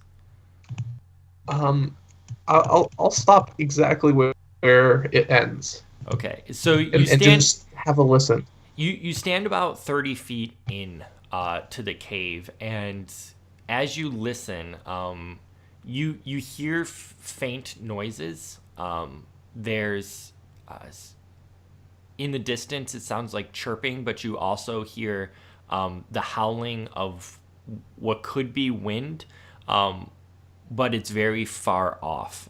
I'll stop exactly where it ends. Okay, so you and just have a listen. You stand about 30 feet in to the cave, and as you listen, you hear faint noises. There's in the distance, it sounds like chirping, but you also hear the howling of what could be wind, but it's very far off.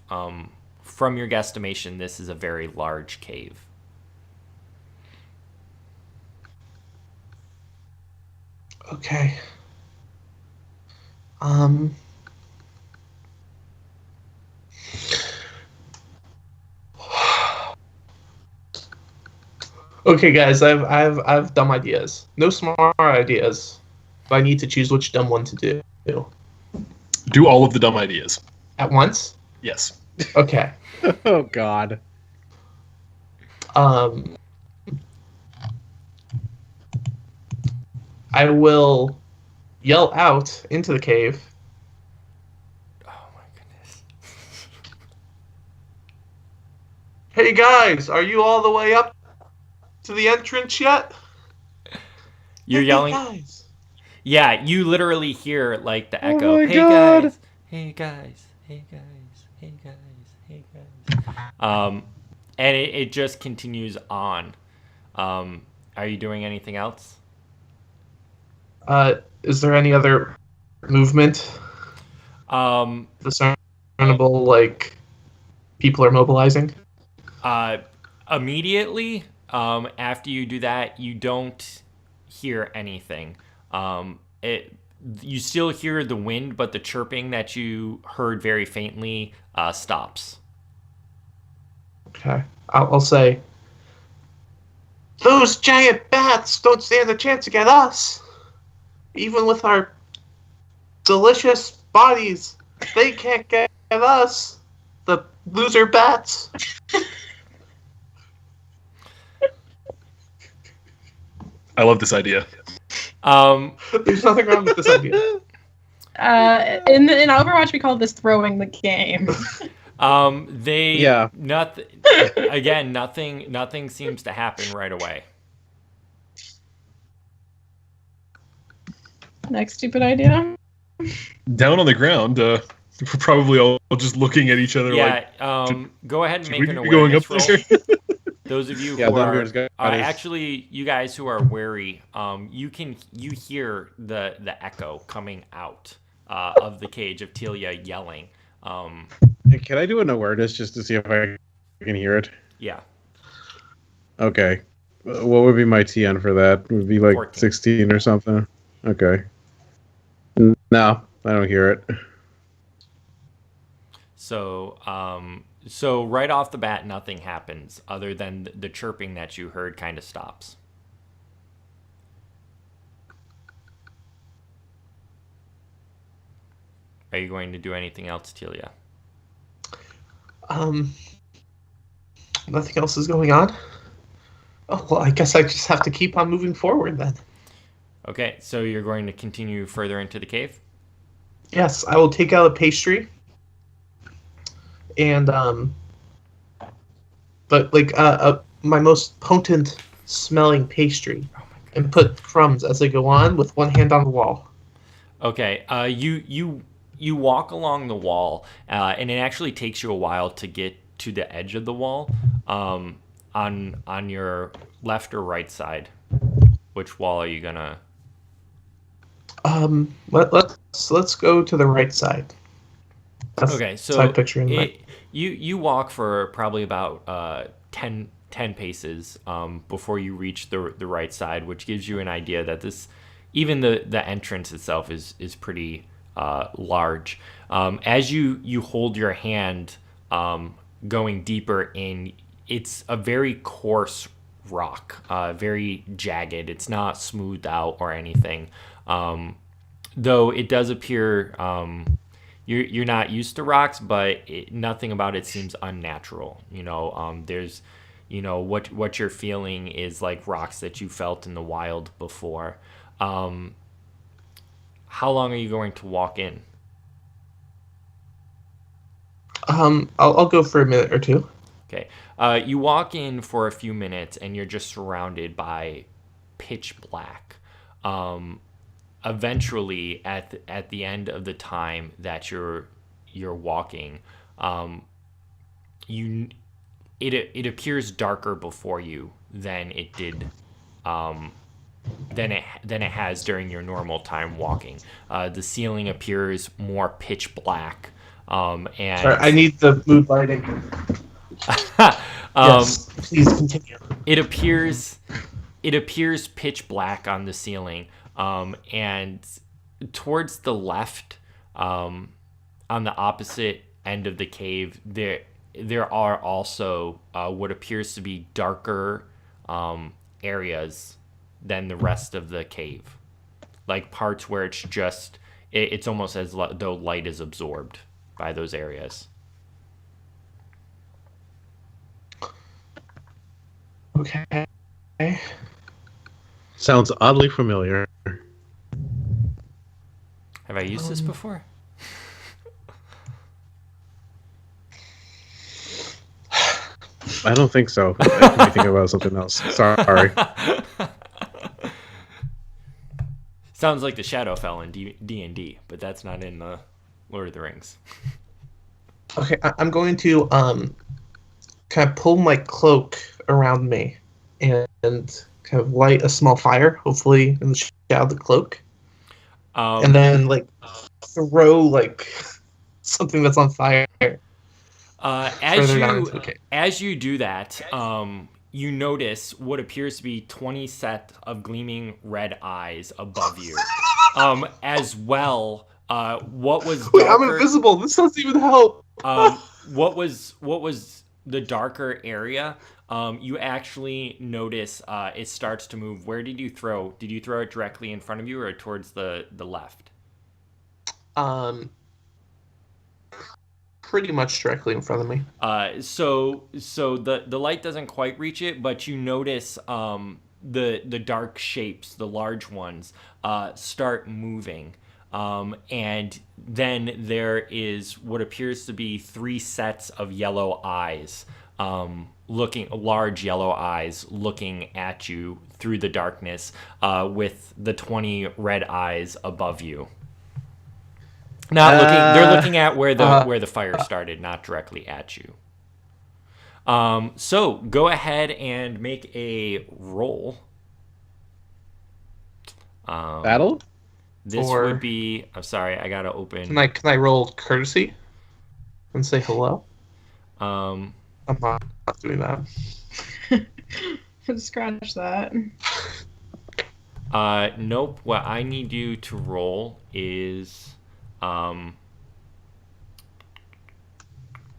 From your guesstimation, this is a very large cave. Okay. Okay, guys, I've dumb ideas. No smart ideas, but I need to choose which dumb one to do. Do all of the dumb ideas At once? Yes. Okay. Oh God. I will yell out into the cave. Oh my goodness. Hey guys, are you all the way up to the entrance yet? You're yelling. Guys. Yeah, you literally hear like the echo. Oh my Hey God. guys, hey guys, hey guys, hey guys, hey guys. And it just continues on. Are you doing anything else? Is there any other movement? Discernible, like people are mobilizing? Immediately, after you do that, you don't hear anything. You still hear the wind, but the chirping that you heard very faintly stops. Okay. I'll say, those giant bats don't stand a chance to get us. Even with our delicious bodies, they can't get us. The loser bats. I love this idea. There's nothing wrong with this idea. In Overwatch, we call this throwing the game. Nothing seems to happen right away. Next stupid idea. Down on the ground, we're probably all just looking at each other like... Go ahead and make an we going up awareness roll. there? Those of you Yeah, who are Dunbeorn's got his- actually, you guys who are wary, you hear the echo coming out of the cage of Tealia yelling. Can I do an awareness just to see if I can hear it? Yeah. Okay. What would be my TN for that? Would it be like 14. 16 or something? Okay. No, I don't hear it. So right off the bat, nothing happens other than the chirping that you heard kind of stops. Are you going to do anything else, Tealia? Nothing else is going on. Oh, well, I guess I just have to keep on moving forward then. Okay, so you're going to continue further into the cave? Yes, I will take out a pastry. And, but like, my most potent smelling pastry. And put crumbs as they go on with one hand on the wall. Okay, you walk along the wall, and it actually takes you a while to get to the edge of the wall. On your left or right side, which wall are you gonna? Let's go to the right side. That's okay, so side picture in mind. You walk for probably about 10 paces before you reach the right side, which gives you an idea that even the entrance itself is pretty large. As you hold your hand going deeper in, it's a very coarse rock, very jagged. It's not smoothed out or anything, though it does appear you're not used to rocks, but nothing about it seems unnatural. There's what you're feeling is like rocks that you felt in the wild before. how long are you going to walk in? I'll go for a minute or two. Okay. You walk in for a few minutes, and you're just surrounded by pitch black. Eventually, at the end of the time that you're walking, it appears darker before you than it did. Than it has during your normal time walking. The ceiling appears more pitch black. And Sorry, I need the mood lighting. Yes, please continue. It appears pitch black on the ceiling, and towards the left, on the opposite end of the cave, there are also what appears to be darker areas than the rest of the cave, like parts where it's almost as though light is absorbed by those areas. Okay. Sounds oddly familiar. Have I used this before? I don't think so. I could be thinking about something else. Sorry. Sounds like the Shadowfell in D&D, but that's not in the Lord of the Rings. Okay, I'm going to kind of pull my cloak around me and kind of light a small fire, hopefully in the shadow of the cloak, and then throw something that's on fire. As you do that, you notice what appears to be 20 set of gleaming red eyes above you. As well, what was Wait, I'm invisible. This doesn't even help. What was the darker area? You actually notice it starts to move. Where did you throw? Did you throw it directly in front of you or towards the left? Pretty much directly in front of me. So the light doesn't quite reach it, but you notice the dark shapes, the large ones, start moving. And then there is what appears to be 3 sets of yellow eyes, large yellow eyes looking at you through the darkness, with the 20 red eyes above you. They're looking at where the fire started, not directly at you. So go ahead and make a roll. Battle? This would be. I'm sorry, I gotta open. Can I roll courtesy and say hello? I'm not doing that. Scratch that. Nope. What I need you to roll is.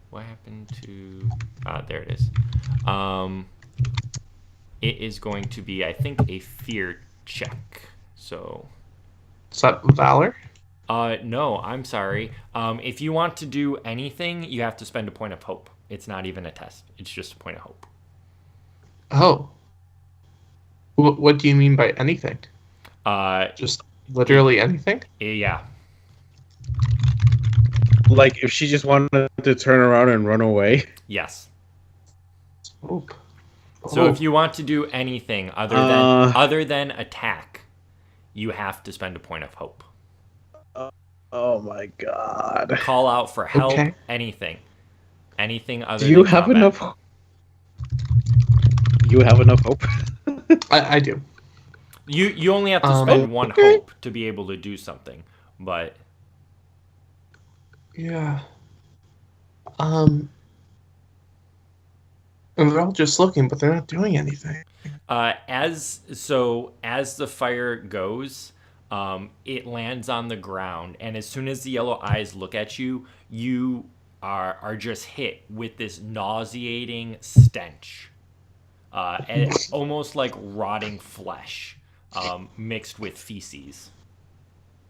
What happened to? There it is. It is going to be, I think, a fear check. So. Is that valor? No, I'm sorry. If you want to do anything, you have to spend a point of hope. It's not even a test. It's just a point of hope. Oh. What do you mean by anything? Just literally anything? Yeah. Like if she just wanted to turn around and run away? Yes. Oh. So if you want to do anything other than attack, you have to spend a point of hope. Oh my god. Call out for help, Okay. anything other Do you than have combat. enough? You have enough hope? I do. You only have to spend one hope to be able to do something, but Yeah. And they're all just looking, but they're not doing anything. as the fire goes, it lands on the ground, and as soon as the yellow eyes look at you, you are just hit with this nauseating stench, and it's almost like rotting flesh, mixed with feces.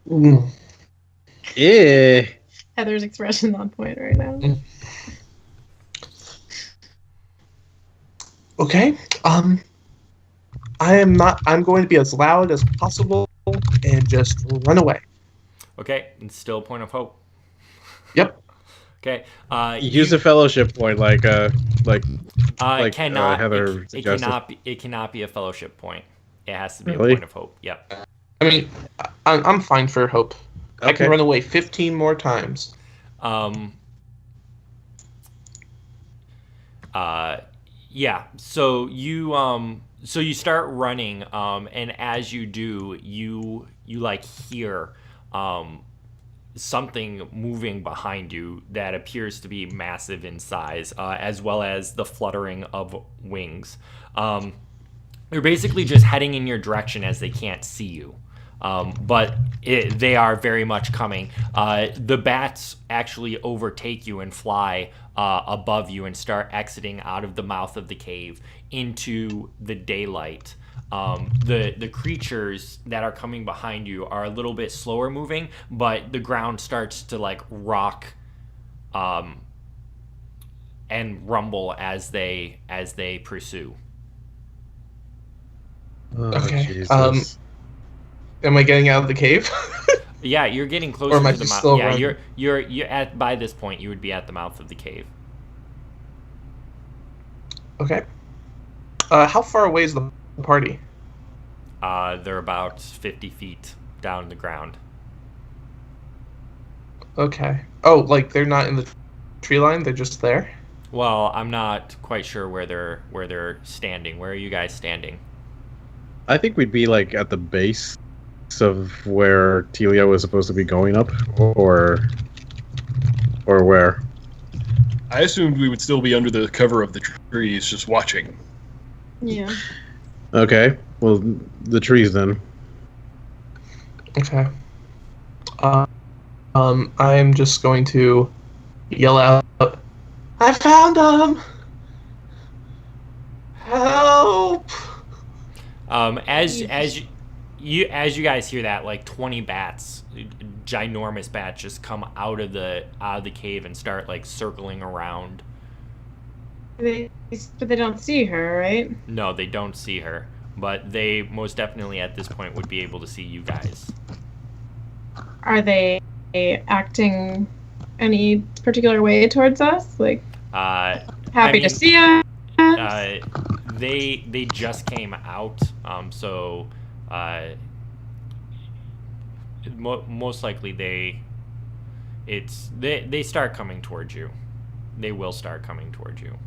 Mm. Yeah. Heather's expression on point right now. Okay. I'm going to be as loud as possible and just run away. Okay, and still point of hope. Yep. Okay. Use a fellowship point, like cannot. Heather It suggested. cannot be a fellowship point. It has to be Really? a point of hope. Yep. I mean, I'm fine for hope. I Okay. can run away 15 more times. Yeah. So you start running, and as you do, you like hear something moving behind you that appears to be massive in size, as well as the fluttering of wings. They're basically just heading in your direction as they can't see you. But they are very much coming. The bats actually overtake you and fly above you and start exiting out of the mouth of the cave into the daylight. The creatures that are coming behind you are a little bit slower moving, but the ground starts to like rock and rumble as they pursue. Oh, Okay. Jesus. Am I getting out of the cave? Yeah, you're getting Or closer am I to the just mouth. still Yeah, running? you're at by this point you would be at the mouth of the cave. Okay. How far away is the party? They're about 50 feet down the ground. Okay. Oh, like they're not in the tree line? They're just there? Well, I'm not quite sure where they're standing. Where are you guys standing? I think we'd be like at the base of where Tealia was supposed to be going up, or where? I assumed we would still be under the cover of the trees, just watching. Yeah. Okay, well, the trees then. Okay. I'm just going to yell out, I found them! Help! As you guys hear that, like 20 bats, ginormous bats, just come out of the cave and start like circling around. But they don't see her, right? No, they don't see her, but they most definitely at this point would be able to see you guys. Are they acting any particular way towards us? Like happy to see us? They just came out, so most likely they start coming towards you. They will start coming towards you.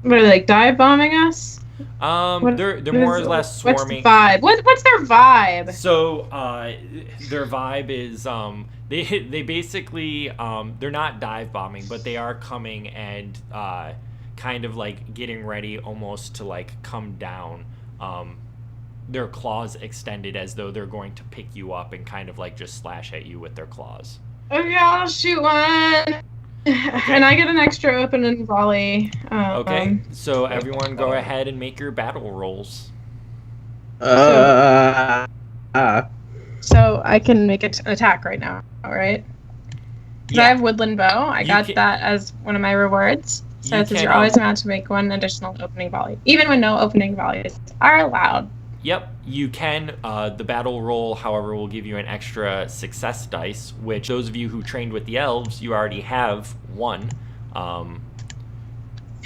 What, are they like dive bombing us? They're more or less swarming. What's the vibe? What's their vibe? So their vibe is they basically they're not dive bombing, but they are coming and kind of like getting ready almost to like come down. Their claws extended as though they're going to pick you up and kind of like just slash at you with their claws. Okay, I'll shoot one. Okay. And I get an extra open and volley. Okay, so everyone go ahead and make your battle rolls. So I can make an attack right now, right? Because I have Woodland Bow. I got that as one of my rewards. So it says you're always allowed to make one additional opening volley, even when no opening volleys are allowed. Yep, you can. The battle roll, however, will give you an extra success dice, which those of you who trained with the elves, you already have one. All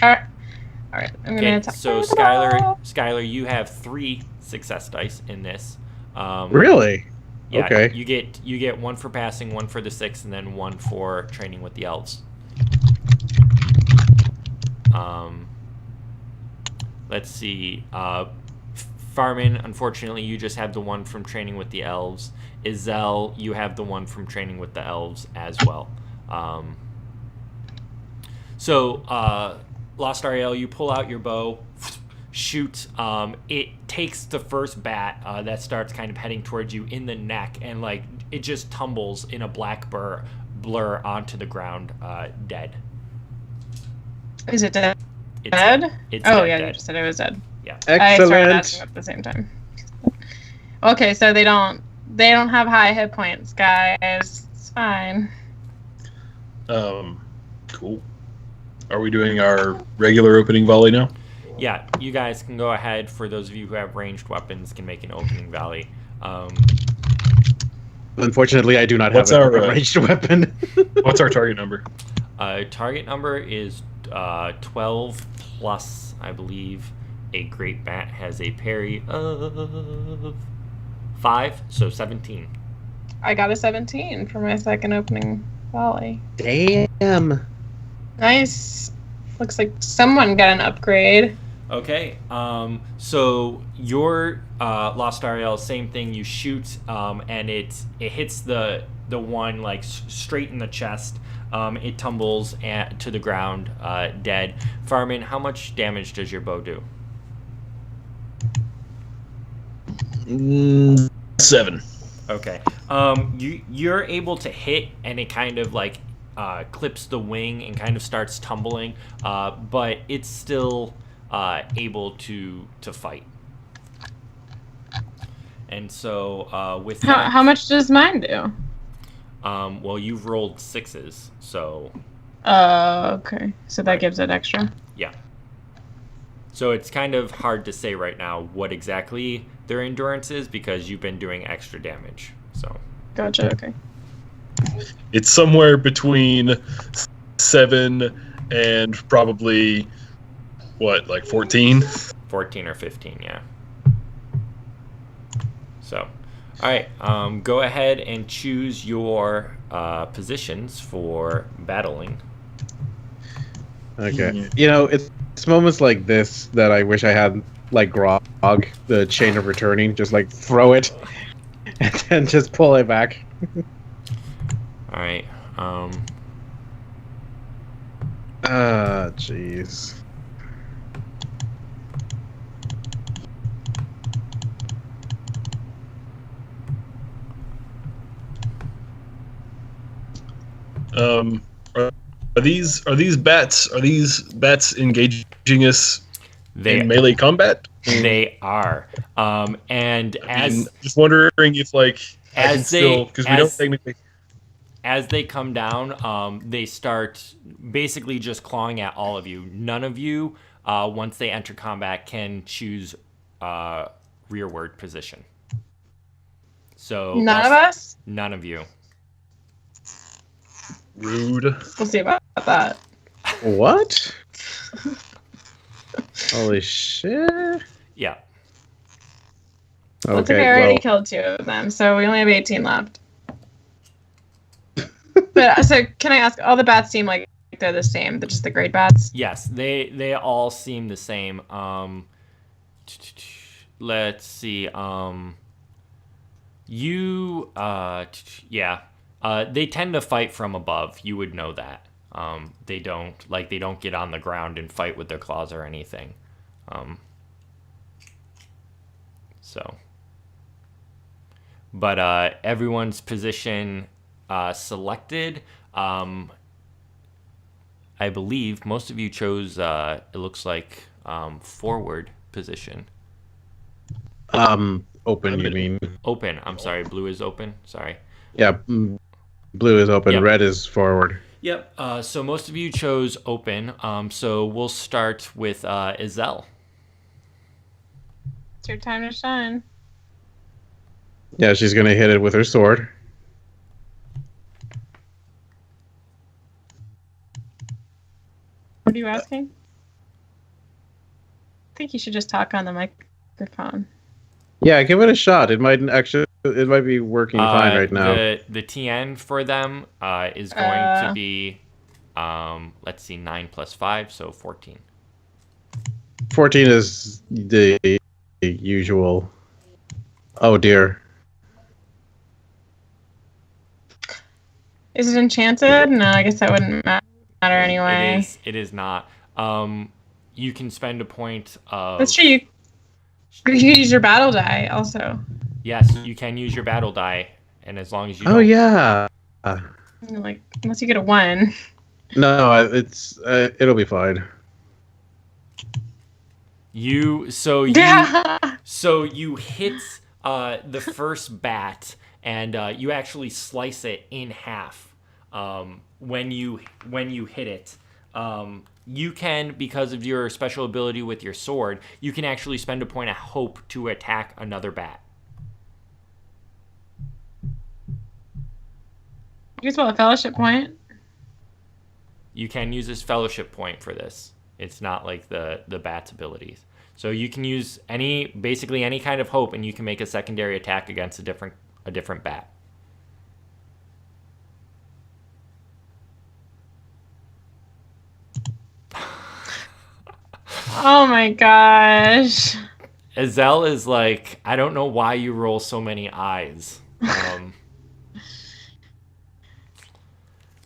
right, I'm gonna attack. So Skyler, you have 3 success dice in this. Really? Yeah. Okay. You get 1 for passing, 1 for the 6, and then 1 for training with the elves. Let's see. Farmon, unfortunately, you just have the 1 from training with the elves. Issel, you have the 1 from training with the elves as well. So, Lostariel, you pull out your bow, shoot. It takes the first bat that starts kind of heading towards you in the neck, and like it just tumbles in a black blur onto the ground, dead. Is it dead? It's dead. You Dead. just said it was dead. Yeah. I started Excellent. asking at the same time. Okay, so they don't have high hit points, guys. It's fine. Cool. Are we doing our regular opening volley now? Yeah, you guys can go ahead. For those of you who have ranged weapons, can make an opening volley. Unfortunately, I do not What's have our, a ranged weapon. What's our target number? Target number is 12 plus, I believe, a great bat has a parry of 5, so 17. I got a 17 for my second opening volley. Damn. Nice. Looks like someone got an upgrade. Okay, so your Lostariel, same thing. You shoot, and it hits the one like straight in the chest. It tumbles to the ground, dead. Farmon, how much damage does your bow do? 7. Okay. You're able to hit, and it kind of like clips the wing and kind of starts tumbling, but it's still able to fight. And so with that, How much does mine do? well, you've rolled 6s, so Okay. So that gives it extra. yeah. So it's kind of hard to say right now what exactly their endurance is because you've been doing extra damage. So Gotcha. Okay. It's somewhere between 7 and probably, what, like 14? 14 or 15, yeah. So, all right, go ahead and choose your positions for battling. Okay. You know, it's moments like this that I wish I had, like, Grog, the chain of returning. Just, like, throw it and then just pull it back. All right. Jeez. Are these bats engaging us in melee combat? They are. And as just wondering if like as they because we don't technically. As they come down, they start basically just clawing at all of you. None of you, once they enter combat, can choose rearward position. So None of us? None of you. Rude. We'll see about that. What? Holy shit. Yeah. Looks like I already killed 2 of them, so we only have 18 left. But so, can I ask? All the bats seem like they're the same. They're just the great bats. Yes, they all seem the same. Let's see. They tend to fight from above. You would know that. They don't get on the ground and fight with their claws or anything. But everyone's position selected. I believe most of you chose. It looks like forward position. Open. You mean? Open. I'm sorry. Blue is open. Sorry. Yeah. Blue is open. Yep. Red is forward. Yep. So most of you chose open. So we'll start with Issel. It's your time to shine. Yeah, she's gonna hit it with her sword. What are you asking? I think you should just talk on the microphone. Yeah, give it a shot. It might be working fine right now. The TN for them is going to be, let's see, 9 plus 5, so 14. 14 is the usual. Oh dear. Is it enchanted? No, I guess that wouldn't matter anyway. It is not. You can spend a point of... That's true. You could use your battle die also. Yes, you can use your battle die, and as long as you Oh yeah. Like, unless you get a 1. No, it'll be fine. You hit the first bat, and you actually slice it in half. When you hit it, you can, because of your special ability with your sword, you can actually spend a point of hope to attack another bat. Use what, a fellowship point? You can use this fellowship point for this. It's not like the bat's abilities. So you can use basically any kind of hope, and you can make a secondary attack against a different bat. Oh my gosh. Issel is like, I don't know why you roll so many eyes.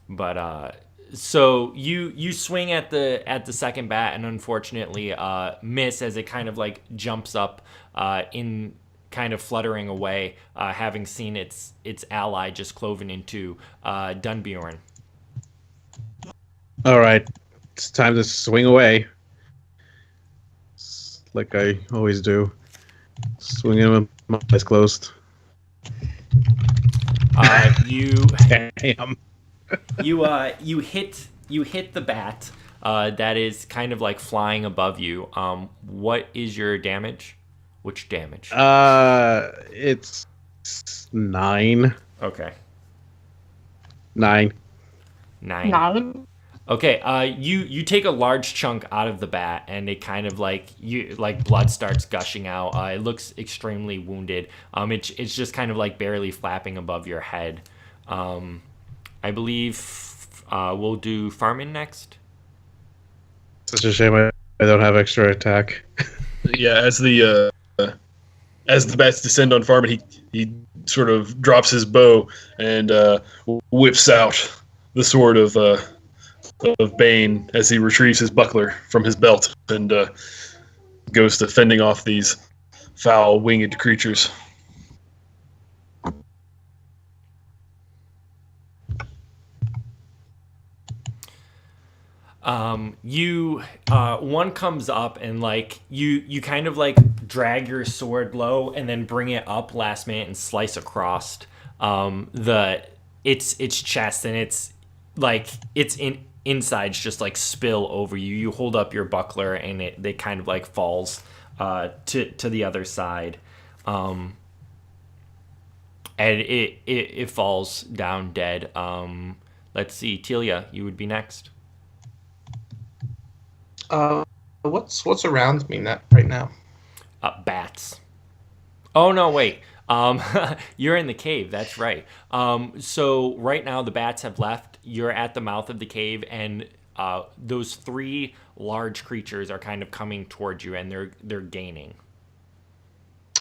But so you swing at the second bat, and unfortunately miss as it kind of like jumps up in kind of fluttering away, having seen its ally just cloven in two. Dunbeorn. All right, it's time to swing away. Like I always do. Swinging with my eyes closed. Damn. You hit the bat that is kind of like flying above you. What is your damage? Which damage? It's 9. Okay. 9. 9. Okay, you take a large chunk out of the bat, and it kind of like blood starts gushing out. It looks extremely wounded. It's just kind of like barely flapping above your head. I believe we'll do Farmon next. Such a shame I don't have extra attack. Yeah, as the bats descend on Farmon, he sort of drops his bow and whips out the sword of Bane as he retrieves his buckler from his belt and goes to fending off these foul winged creatures. One comes up and like you kind of like drag your sword low and then bring it up last minute and slice across its chest, and it's like insides just like spill over you. You hold up your buckler and it kind of like falls to the other side, and it falls down dead. Let's see, Tealia, you would be next. What's around me right now? Bats. Oh no, wait. You're in the cave. That's right. So right now the bats have left. You're at the mouth of the cave, and those 3 large creatures are kind of coming towards you, and they're gaining.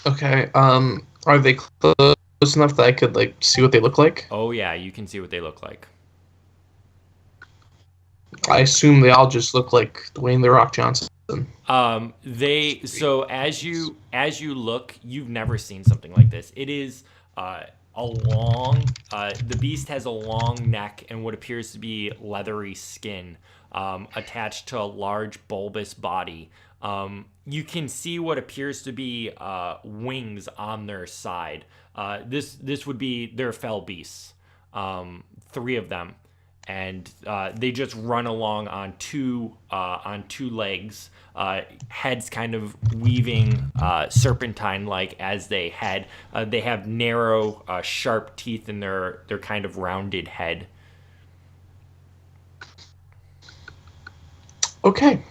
Okay. Are they close enough that I could like see what they look like? Oh yeah, you can see what they look like. I assume they all just look like Dwayne The Rock Johnson. So as you look, you've never seen something like this. It is a long. The beast has a long neck and what appears to be leathery skin attached to a large bulbous body. You can see what appears to be wings on their side. This would be their fell beasts. 3 of them. And they just run along on two legs, heads kind of weaving serpentine-like as they head. They have narrow, sharp teeth in their kind of rounded head. Okay.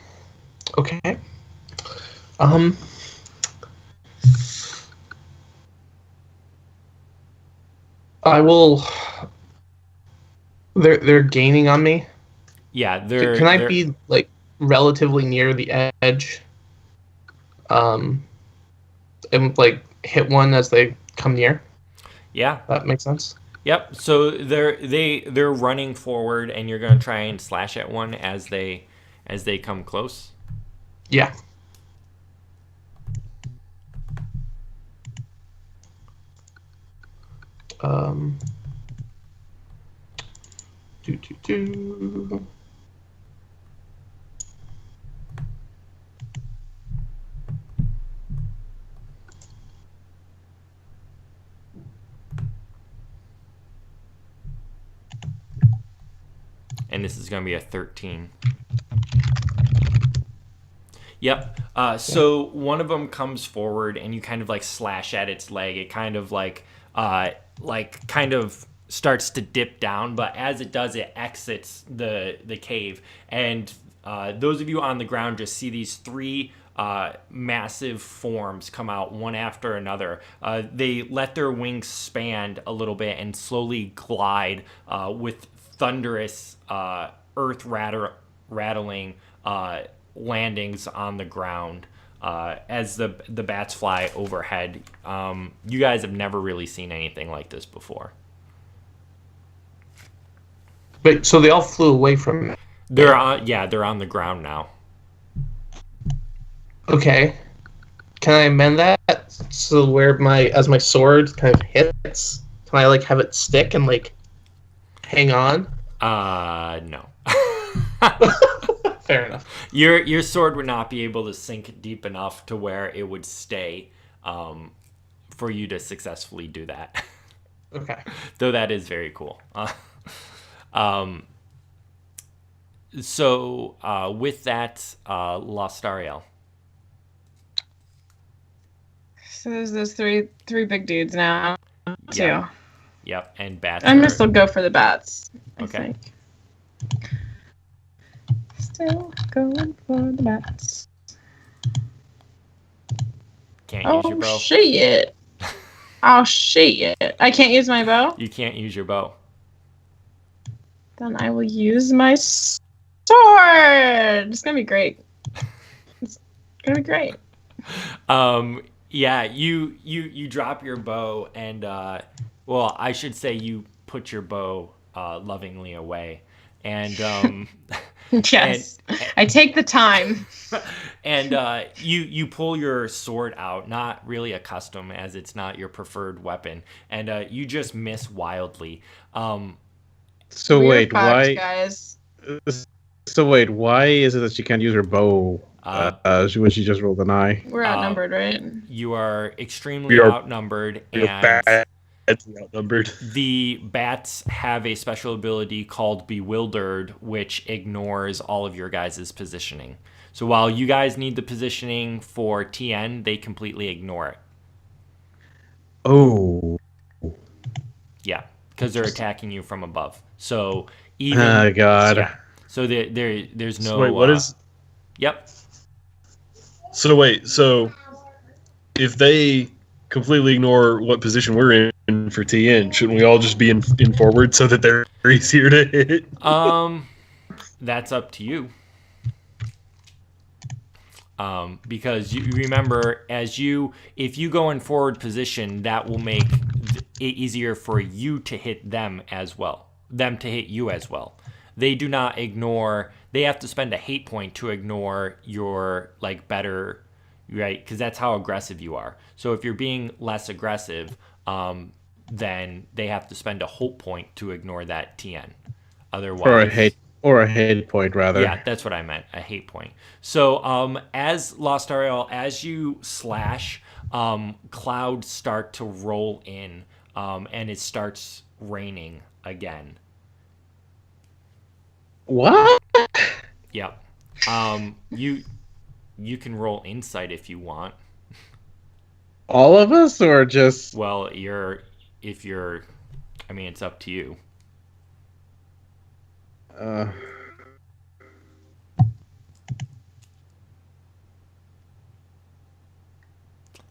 I will. They're gaining on me. Yeah, Can I be like relatively near the edge? And like hit one as they come near. Yeah, that makes sense. Yep. So they're running forward, and you're gonna try and slash at one as they come close. Yeah. Do. And this is going to be a 13. Yep. So one of them comes forward, and you kind of like slash at its leg. It kind of kind of starts to dip down, but as it does, it exits the cave, and those of you on the ground just see these three massive forms come out one after another. They let their wings span a little bit and slowly glide with thunderous earth rattling landings on the ground as the bats fly overhead. You guys have never really seen anything like this before. Wait, so they all flew away from it? They're on the ground now. Okay. Can I amend that so where as my sword kind of hits, can I like have it stick and like hang on? No. Fair enough. Your sword would not be able to sink deep enough to where it would stay for you to successfully do that. Okay. Though that is very cool. So with that, Lostariel. So there's those three big dudes now, too. Yep, and bats. I'm gonna still go for the bats. Okay. I think. Still going for the bats. Can't use your bow. Shit! Oh shit! I can't use my bow? You can't use your bow. Then I will use my sword! It's gonna be great. It's gonna be great. Yeah, you drop your bow and, well, I should say you put your bow lovingly away. And, yes, I take the time. And you pull your sword out, not really a custom as it's not your preferred weapon, and you just miss wildly. So We're wait, fucked, why? guys. So wait, why is it that she can't use her bow when she just rolled an eye? We're outnumbered, right? You are extremely We are- outnumbered, You're and badly outnumbered. the bats have a special ability called Bewildered, which ignores all of your guys' positioning. So while you guys need the positioning for TN, they completely ignore it. Oh. Yeah, because they're attacking you from above. So even Oh God. yeah. So there's no. So wait, what is? Yep. So wait, so if they completely ignore what position we're in for TN, shouldn't we all just be in forward so that they're easier to hit? That's up to you. Because you remember, if you go in forward position, that will make it easier for you to hit them as well. Them to hit you as well. They do not ignore. They have to spend a hate point to ignore your better, right? Because that's how aggressive you are. So if you're being less aggressive, then they have to spend a hope point to ignore that TN. Otherwise, Or a hate point, rather. yeah, that's what I meant, a hate point. So as Lostariel, as you slash, clouds start to roll in, and it starts raining again. What? Yep. You can roll insight if you want. All of us, or just? Well, I mean, it's up to you.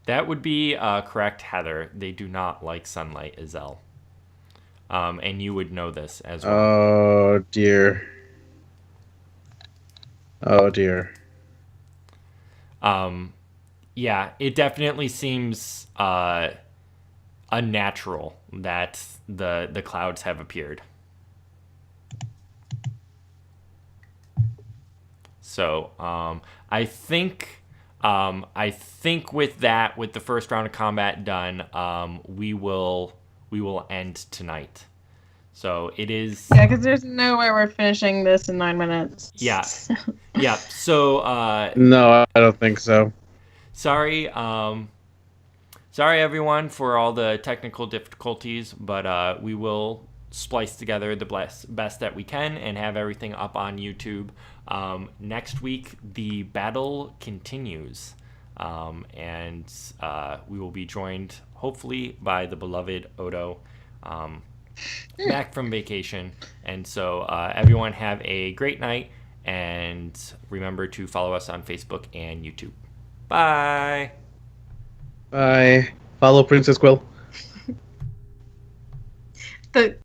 That would be correct, Heather. They do not like sunlight, Issel. And you would know this as well. Oh dear. Oh dear. Yeah, it definitely seems unnatural that the clouds have appeared. So I think with that, with the first round of combat done, we will end tonight. So it is. Yeah, because there's no way we're finishing this in 9 minutes. Yeah. Yeah. So No, I don't think so. sorry everyone for all the technical difficulties, but we will splice together the best that we can and have everything up on YouTube. Next week the battle continues, and we will be joined hopefully by the beloved Odo. back from vacation. And so everyone have a great night, and remember to follow us on Facebook and YouTube. Bye. Bye. Follow Princess Quill. The